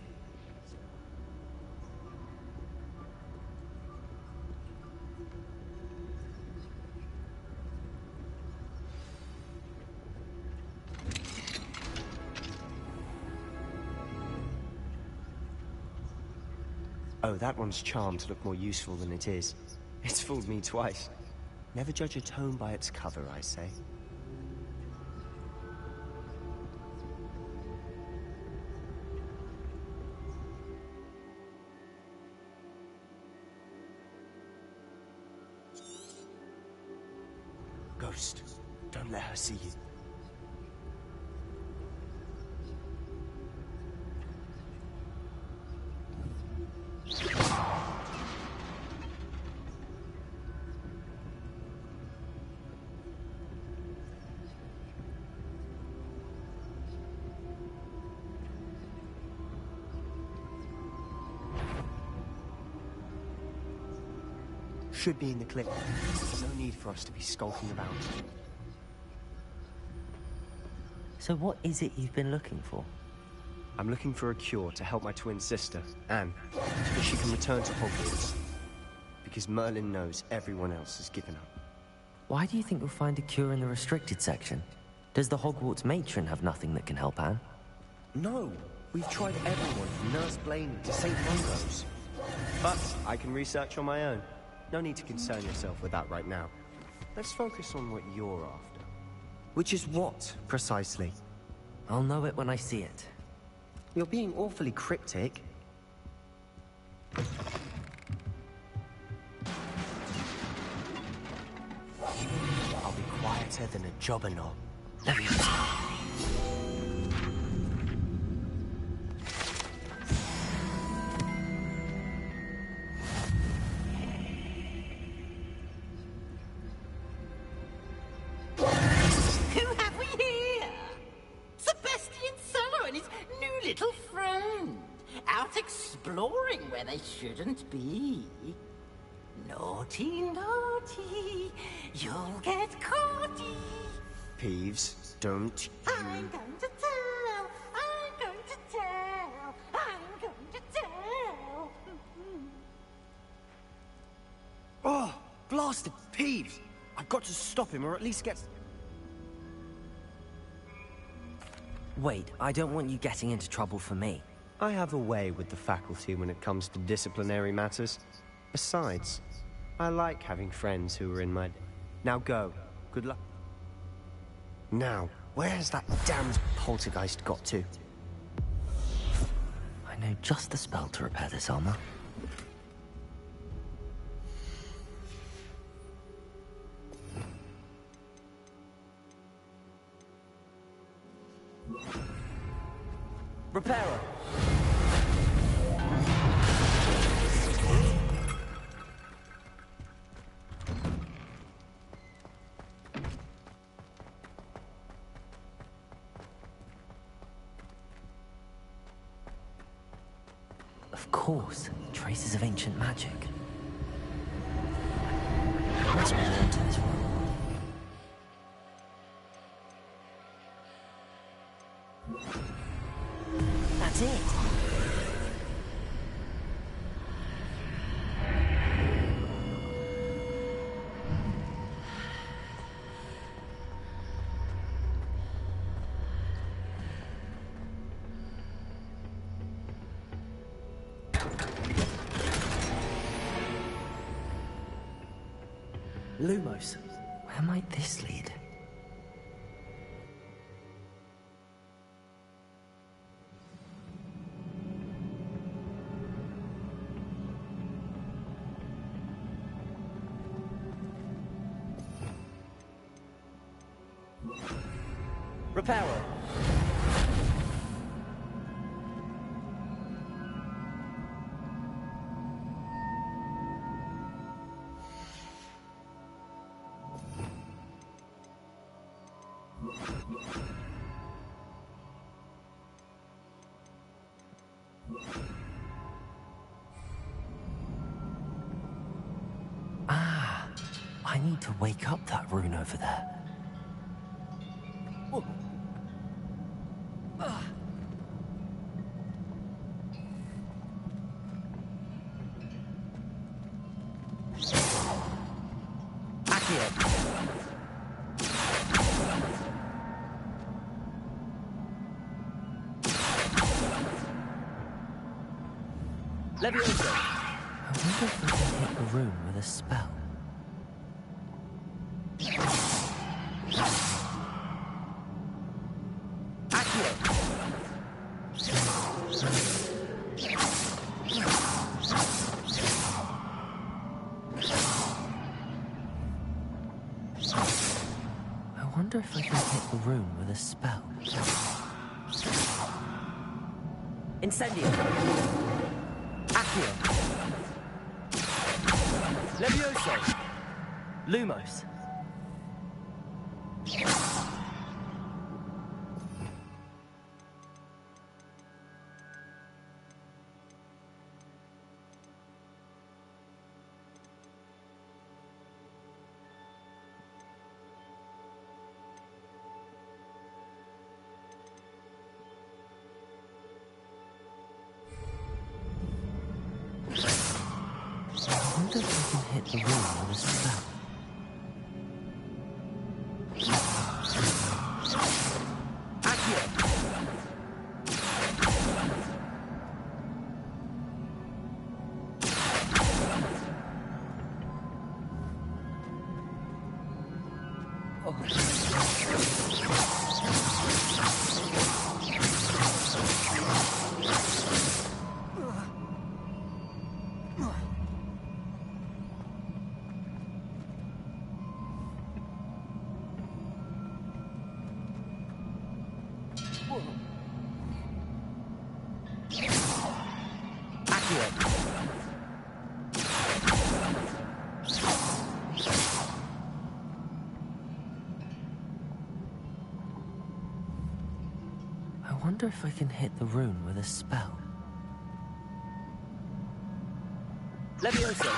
Oh, that one's charmed to look more useful than it is. It's fooled me twice. Never judge a tome by its cover, I say. Ghost, don't let her see you. should be in the clip. There's no need for us to be skulking about. So what is it you've been looking for? I'm looking for a cure to help my twin sister, Anne, so that she can return to Hogwarts. Because Merlin knows everyone else has given up. Why do you think you'll find a cure in the restricted section? Does the Hogwarts matron have nothing that can help Anne? No, we've tried everyone from Nurse Blaney to St. Mungo's. But I can research on my own. No need to concern yourself with that right now. Let's focus on what you're after. Which is what, precisely? I'll know it when I see it. You're being awfully cryptic. I'll be quieter than a jobberknoll. Who have we here? Sebastian Cello and his new little friend. Out exploring where they shouldn't be. Naughty, naughty, you'll get caughty. Peeves, don't I'm going to tell, I'm going to tell, I'm going to tell. Oh, blasted Peeves! I've got to stop him, or at least get... Wait, I don't want you getting into trouble for me. I have a way with the faculty when it comes to disciplinary matters. Besides, I like having friends who are in my... Now go. Good luck. Now, where has that damned poltergeist got to? I know just the spell to repair this armor. Repairer! Of course, traces of ancient magic. Let's move on to this one. That's it. Lumos. Where might this lead? Repairer. Ah, I need to wake up that rune over there. Levioso. I wonder if we can hit the rune with a spell. I wonder if I can hit the rune with a spell. Incendio. Accio. Levioso. Lumos. wonder if I can hit the room with a spell. I wonder if I can hit the rune with a spell. Levioso!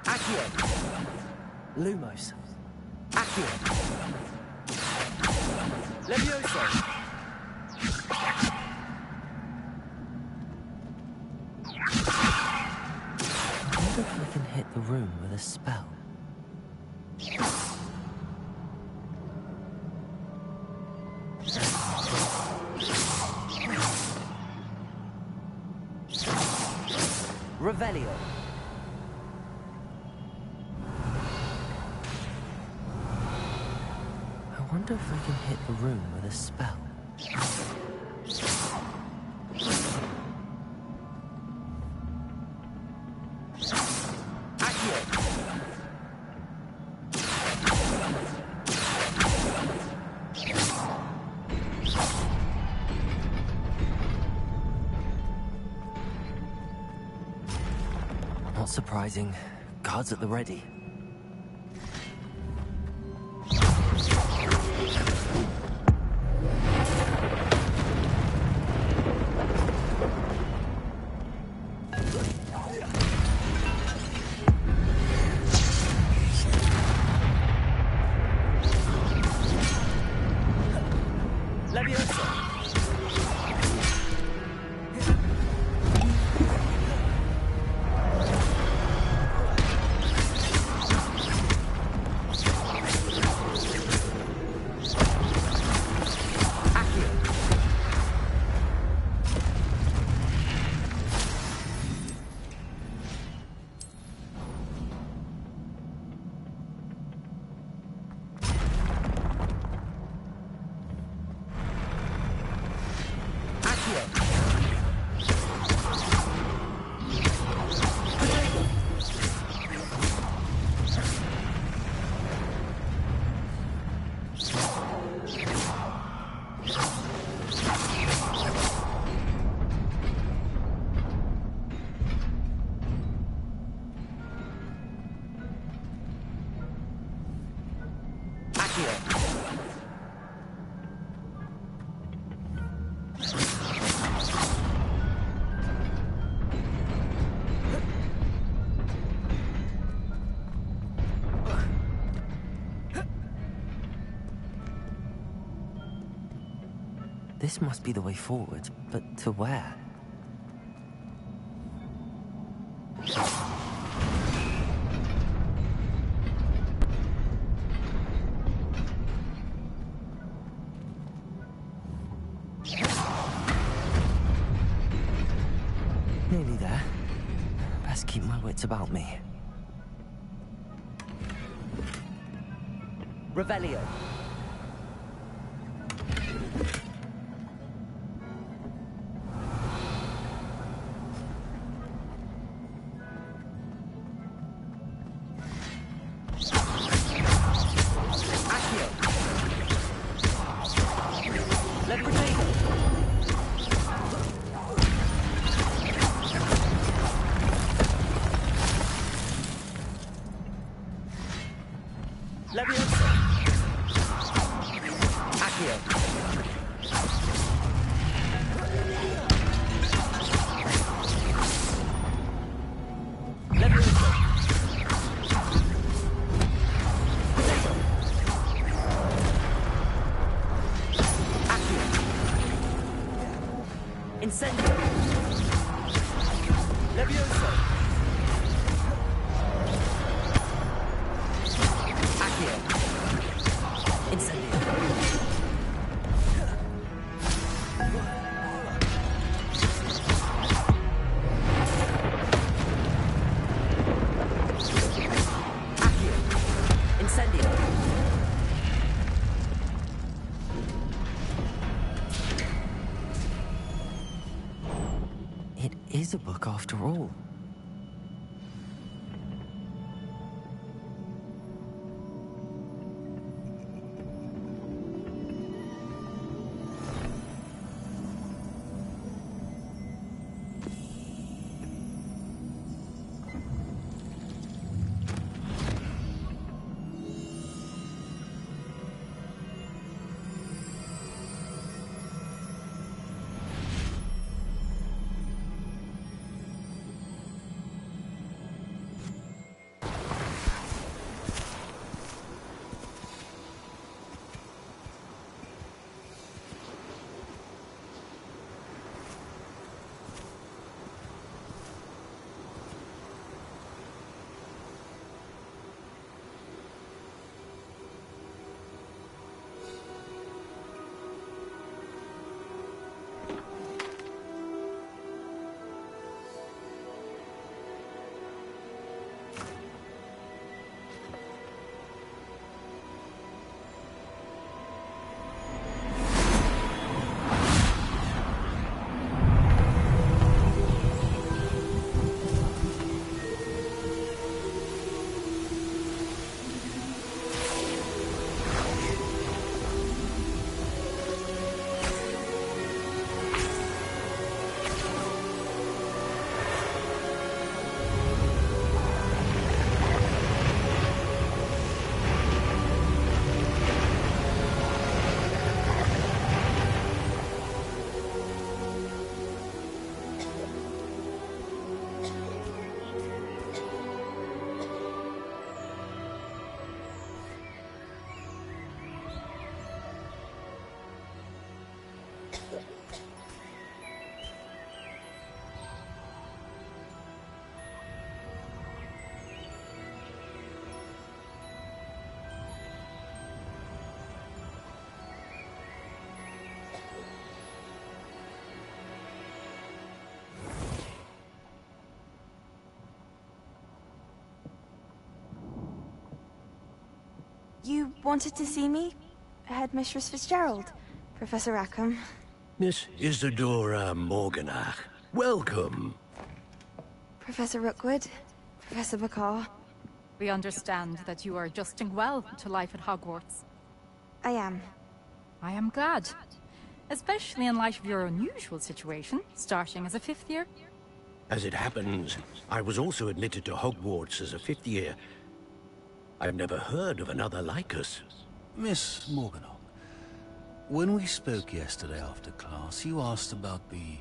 Accio! Lumos! Accio! Levioso! I wonder if I can hit the rune with a spell. Revelio. I wonder if I can hit the rune with a spell. Not surprising. Guards at the ready. This must be the way forward, but to where? Nearly there. Best keep my wits about me. Revelio. is a book after all. You wanted to see me? Headmistress Fitzgerald? Professor Rackham? Miss Isadora Morganach, welcome. Professor Rookwood? Professor Bakar? We understand that you are adjusting well to life at Hogwarts. I am. I am glad. Especially in light of your unusual situation, starting as a 5th year. As it happens, I was also admitted to Hogwarts as a 5th year. I've never heard of another like us. Miss Morganach, when we spoke yesterday after class, you asked about the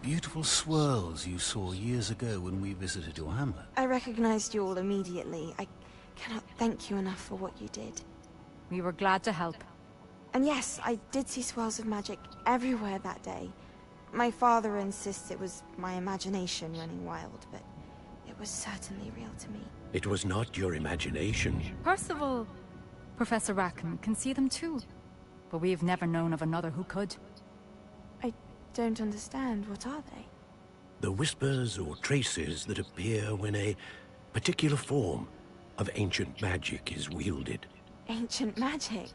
beautiful swirls you saw years ago when we visited your hamlet. I recognized you all immediately. I cannot thank you enough for what you did. We were glad to help. And yes, I did see swirls of magic everywhere that day. My father insists it was my imagination running wild, but it was certainly real to me. It was not your imagination. Percival, Professor Rackham can see them too. But we've never known of another who could. I don't understand. What are they? The whispers or traces that appear when a particular form of ancient magic is wielded. Ancient magic?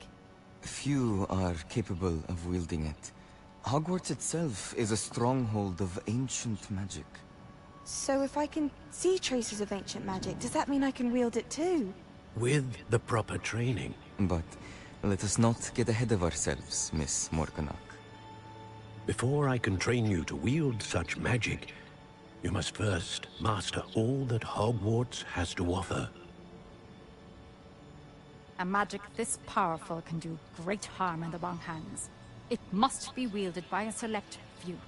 Few are capable of wielding it. Hogwarts itself is a stronghold of ancient magic. So if I can see traces of ancient magic, does that mean I can wield it too? With the proper training. But let us not get ahead of ourselves, Miss Morganach. Before I can train you to wield such magic, you must first master all that Hogwarts has to offer. A magic this powerful can do great harm in the wrong hands. It must be wielded by a select few.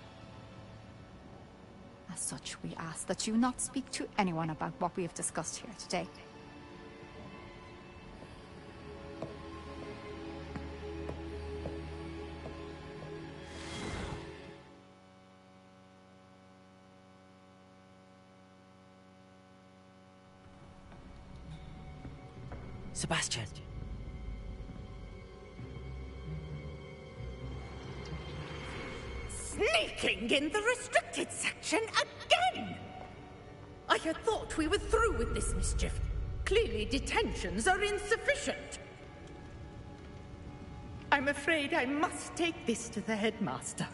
As such, we ask that you not speak to anyone about what we have discussed here today. Sebastian. Sneaking in the restricted section again! I had thought we were through with this mischief. Clearly detentions are insufficient. I'm afraid I must take this to the headmaster.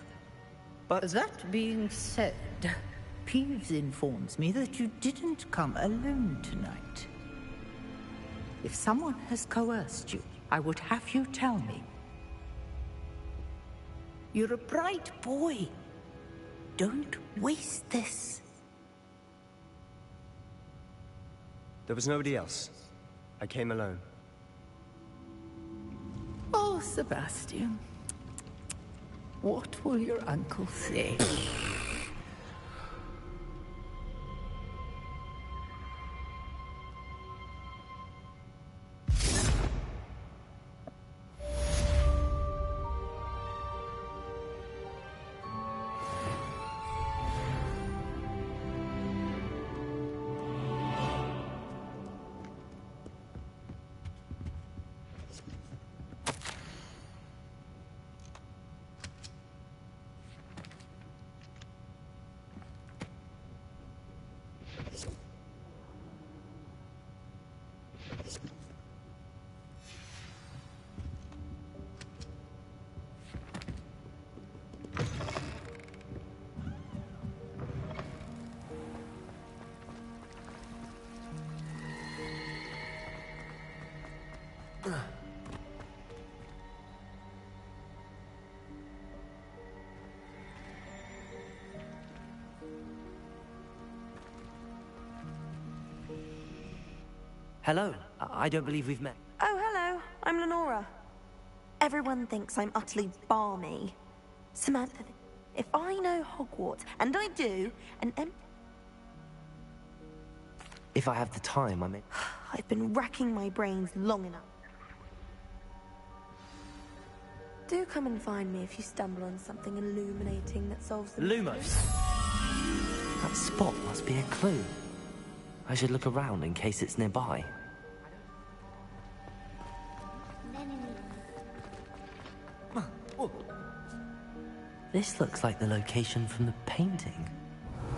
But that being said, Peeves informs me that you didn't come alone tonight. If someone has coerced you, I would have you tell me. You're a bright boy. Don't waste this. There was nobody else. I came alone. Oh, Sebastian. What will your uncle say? Hello. I don't believe we've met. Oh, hello. I'm Lenora. Everyone thinks I'm utterly balmy. Samantha, if I know Hogwarts, and I do, If I have the time, I mean... I've been racking my brains long enough. Do come and find me if you stumble on something illuminating that solves the mystery. Lumos! That spot must be a clue. I should look around in case it's nearby. This looks like the location from the painting.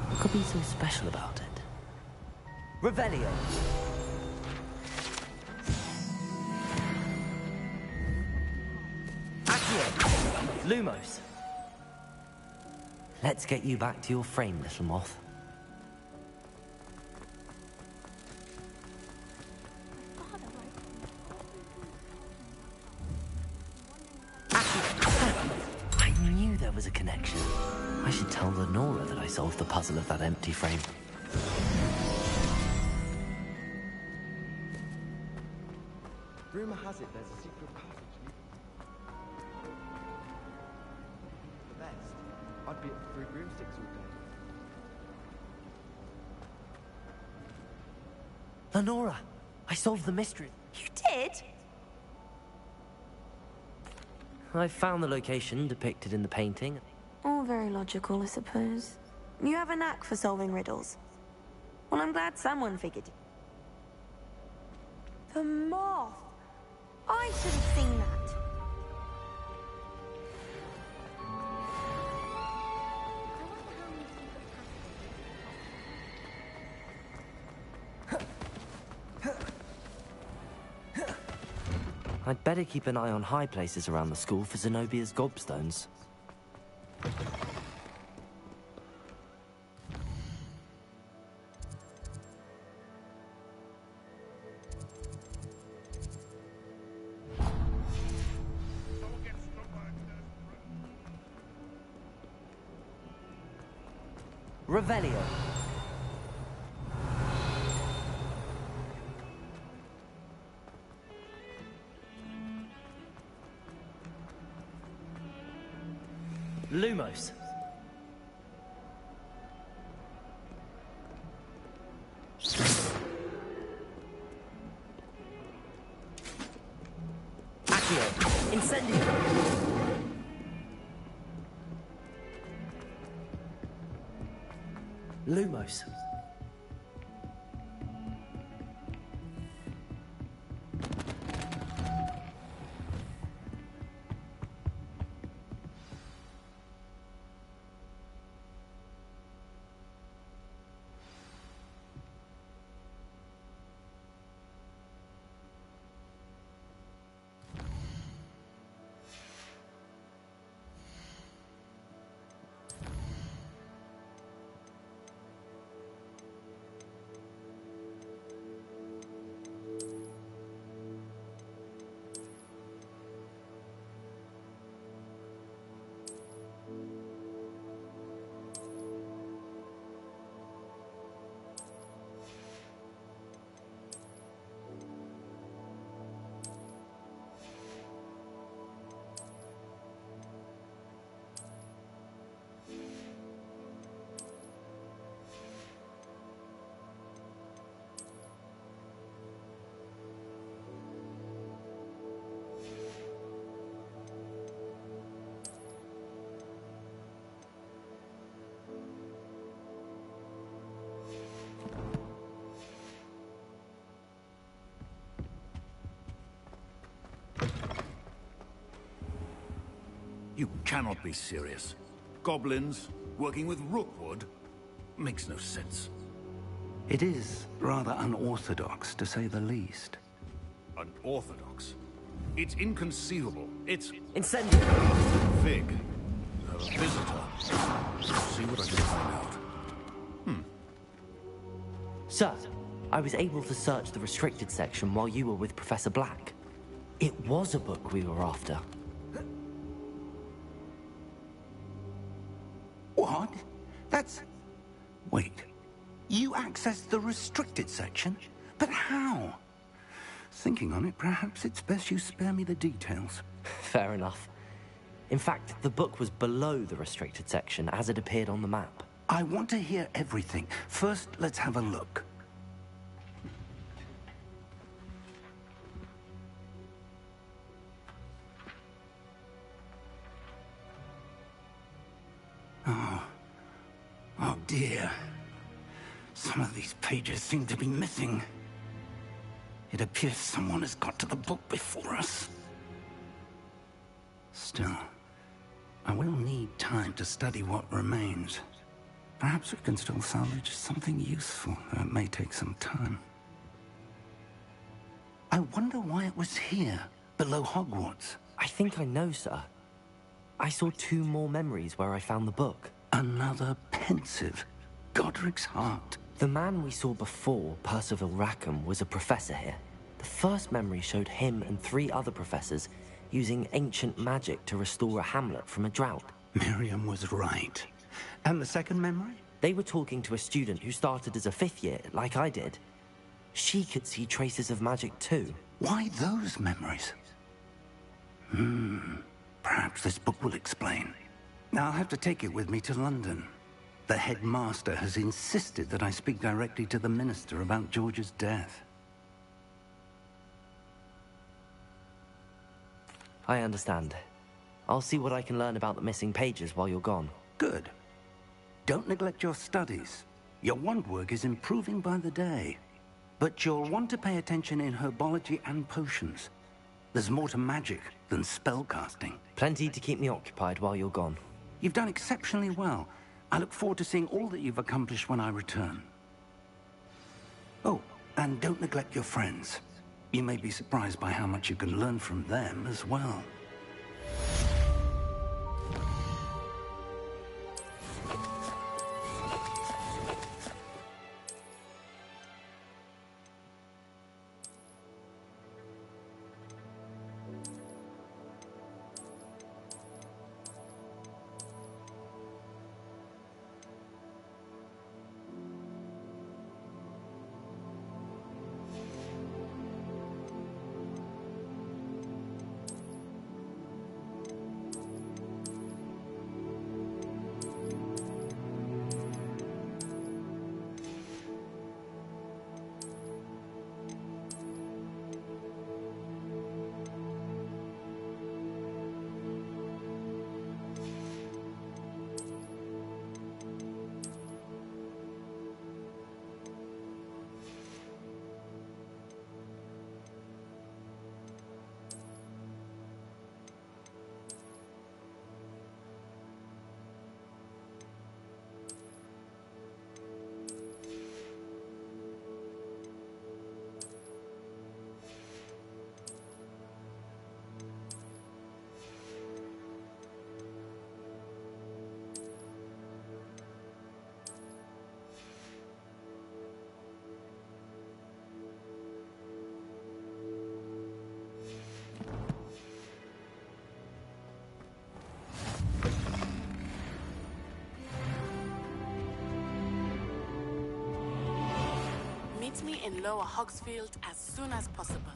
What could be so special about it? Revelio! Accio! Lumos! Let's get you back to your frame, little moth. There was a connection. I should tell Lenora that I solved the puzzle of that empty frame. Rumor has it there's a secret passage. The best. I'd be at 3 broomsticks all day. Lenora! I solved the mystery. You did? I found the location depicted in the painting. All very logical, I suppose. You have a knack for solving riddles. Well, I'm glad someone figured it. The moth! I should have seen that. I'd better keep an eye on high places around the school for Zenobia's gobstones. Revelio. Lumos. Accio. Incendio. Lumos. You cannot be serious. Goblins working with Rookwood? Makes no sense. It is rather unorthodox, to say the least. Unorthodox? It's inconceivable. It's... Incendiary! Fig. A visitor. See what I can find out. Sir, I was able to search the restricted section while you were with Professor Black. It was a book we were after. What? That's... Wait. You accessed the restricted section? But how? Thinking on it, perhaps it's best you spare me the details. Fair enough. In fact, the book was below the restricted section as it appeared on the map. I want to hear everything. First, let's have a look. Oh dear. Some of these pages seem to be missing. It appears someone has got to the book before us. Still, I will need time to study what remains. Perhaps we can still salvage something useful, though it may take some time. I wonder why it was here, below Hogwarts. I think I know, sir. I saw 2 more memories where I found the book. Another pensive. Godric's heart. The man we saw before, Percival Rackham, was a professor here. The first memory showed him and 3 other professors using ancient magic to restore a hamlet from a drought. Miriam was right. And the second memory? They were talking to a student who started as a 5th year, like I did. She could see traces of magic too. Why those memories? Perhaps this book will explain. Now I'll have to take it with me to London. The headmaster has insisted that I speak directly to the minister about George's death. I understand. I'll see what I can learn about the missing pages while you're gone. Good. Don't neglect your studies. Your wand work is improving by the day. But you'll want to pay attention in herbology and potions. There's more to magic than spellcasting. Plenty to keep me occupied while you're gone. You've done exceptionally well. I look forward to seeing all that you've accomplished when I return. Oh, and don't neglect your friends. You may be surprised by how much you can learn from them as well. Meet me in Lower Hogsfield as soon as possible.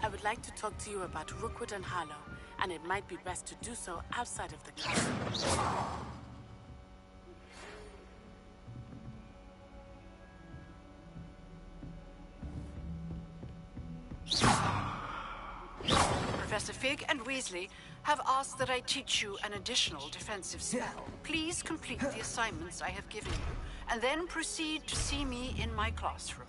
I would like to talk to you about Rookwood and Harlow, and it might be best to do so outside of the castle. Professor Fig and Weasley have asked that I teach you an additional defensive spell. Please complete the assignments I have given you, and then proceed to see me in my classroom.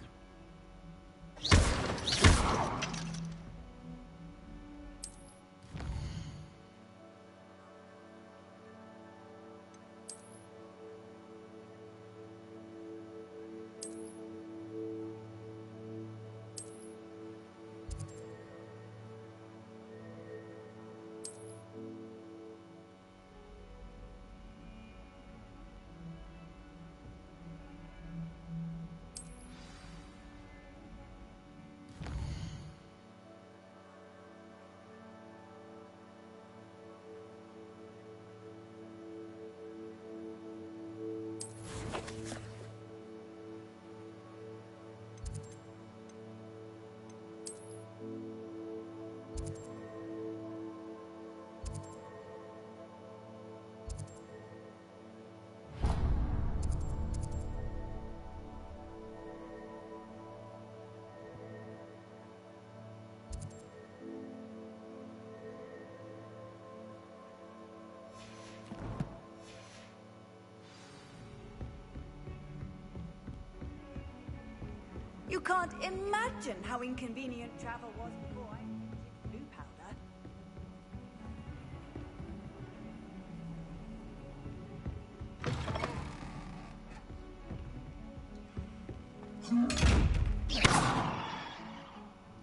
You can't imagine how inconvenient travel was before I invented blue powder.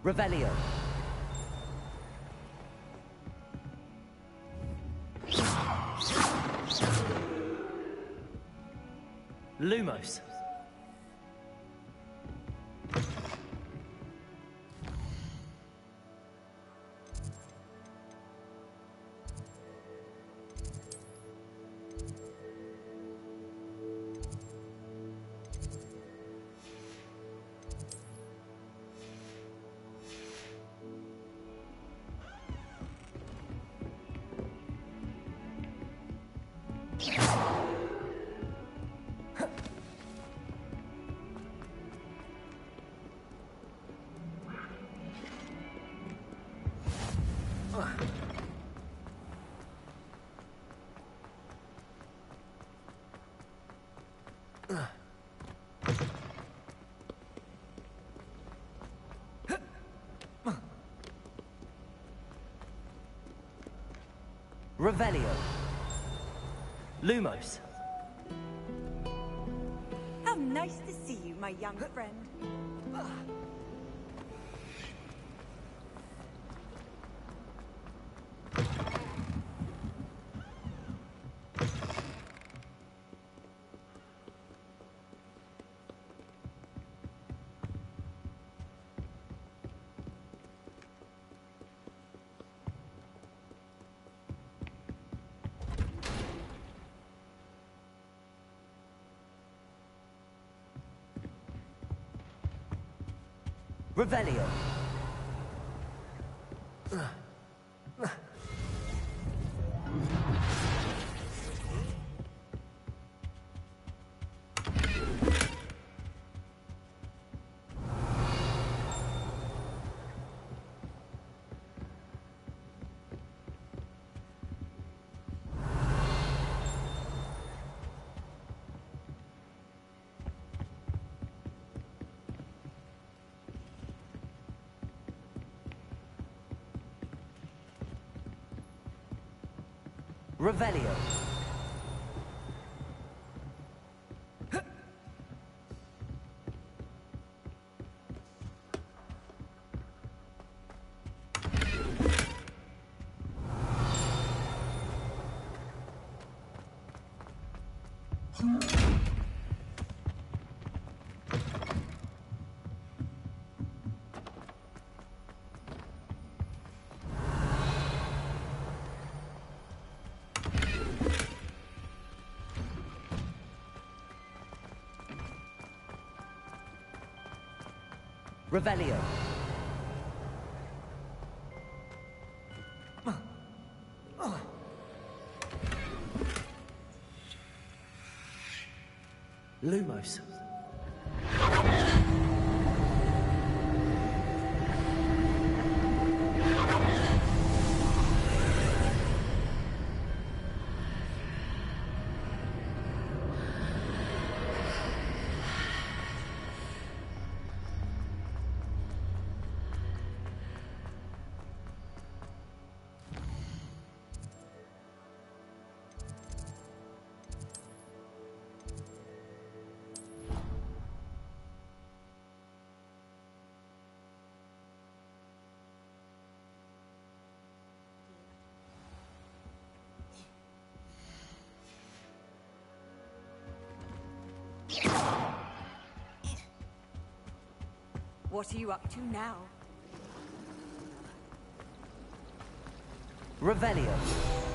Revelio. Lumos. Revelio. Lumos. How nice to see you, my young friend. Revelio. Revelio. Revelio. Lumos. What are you up to now? Revelio.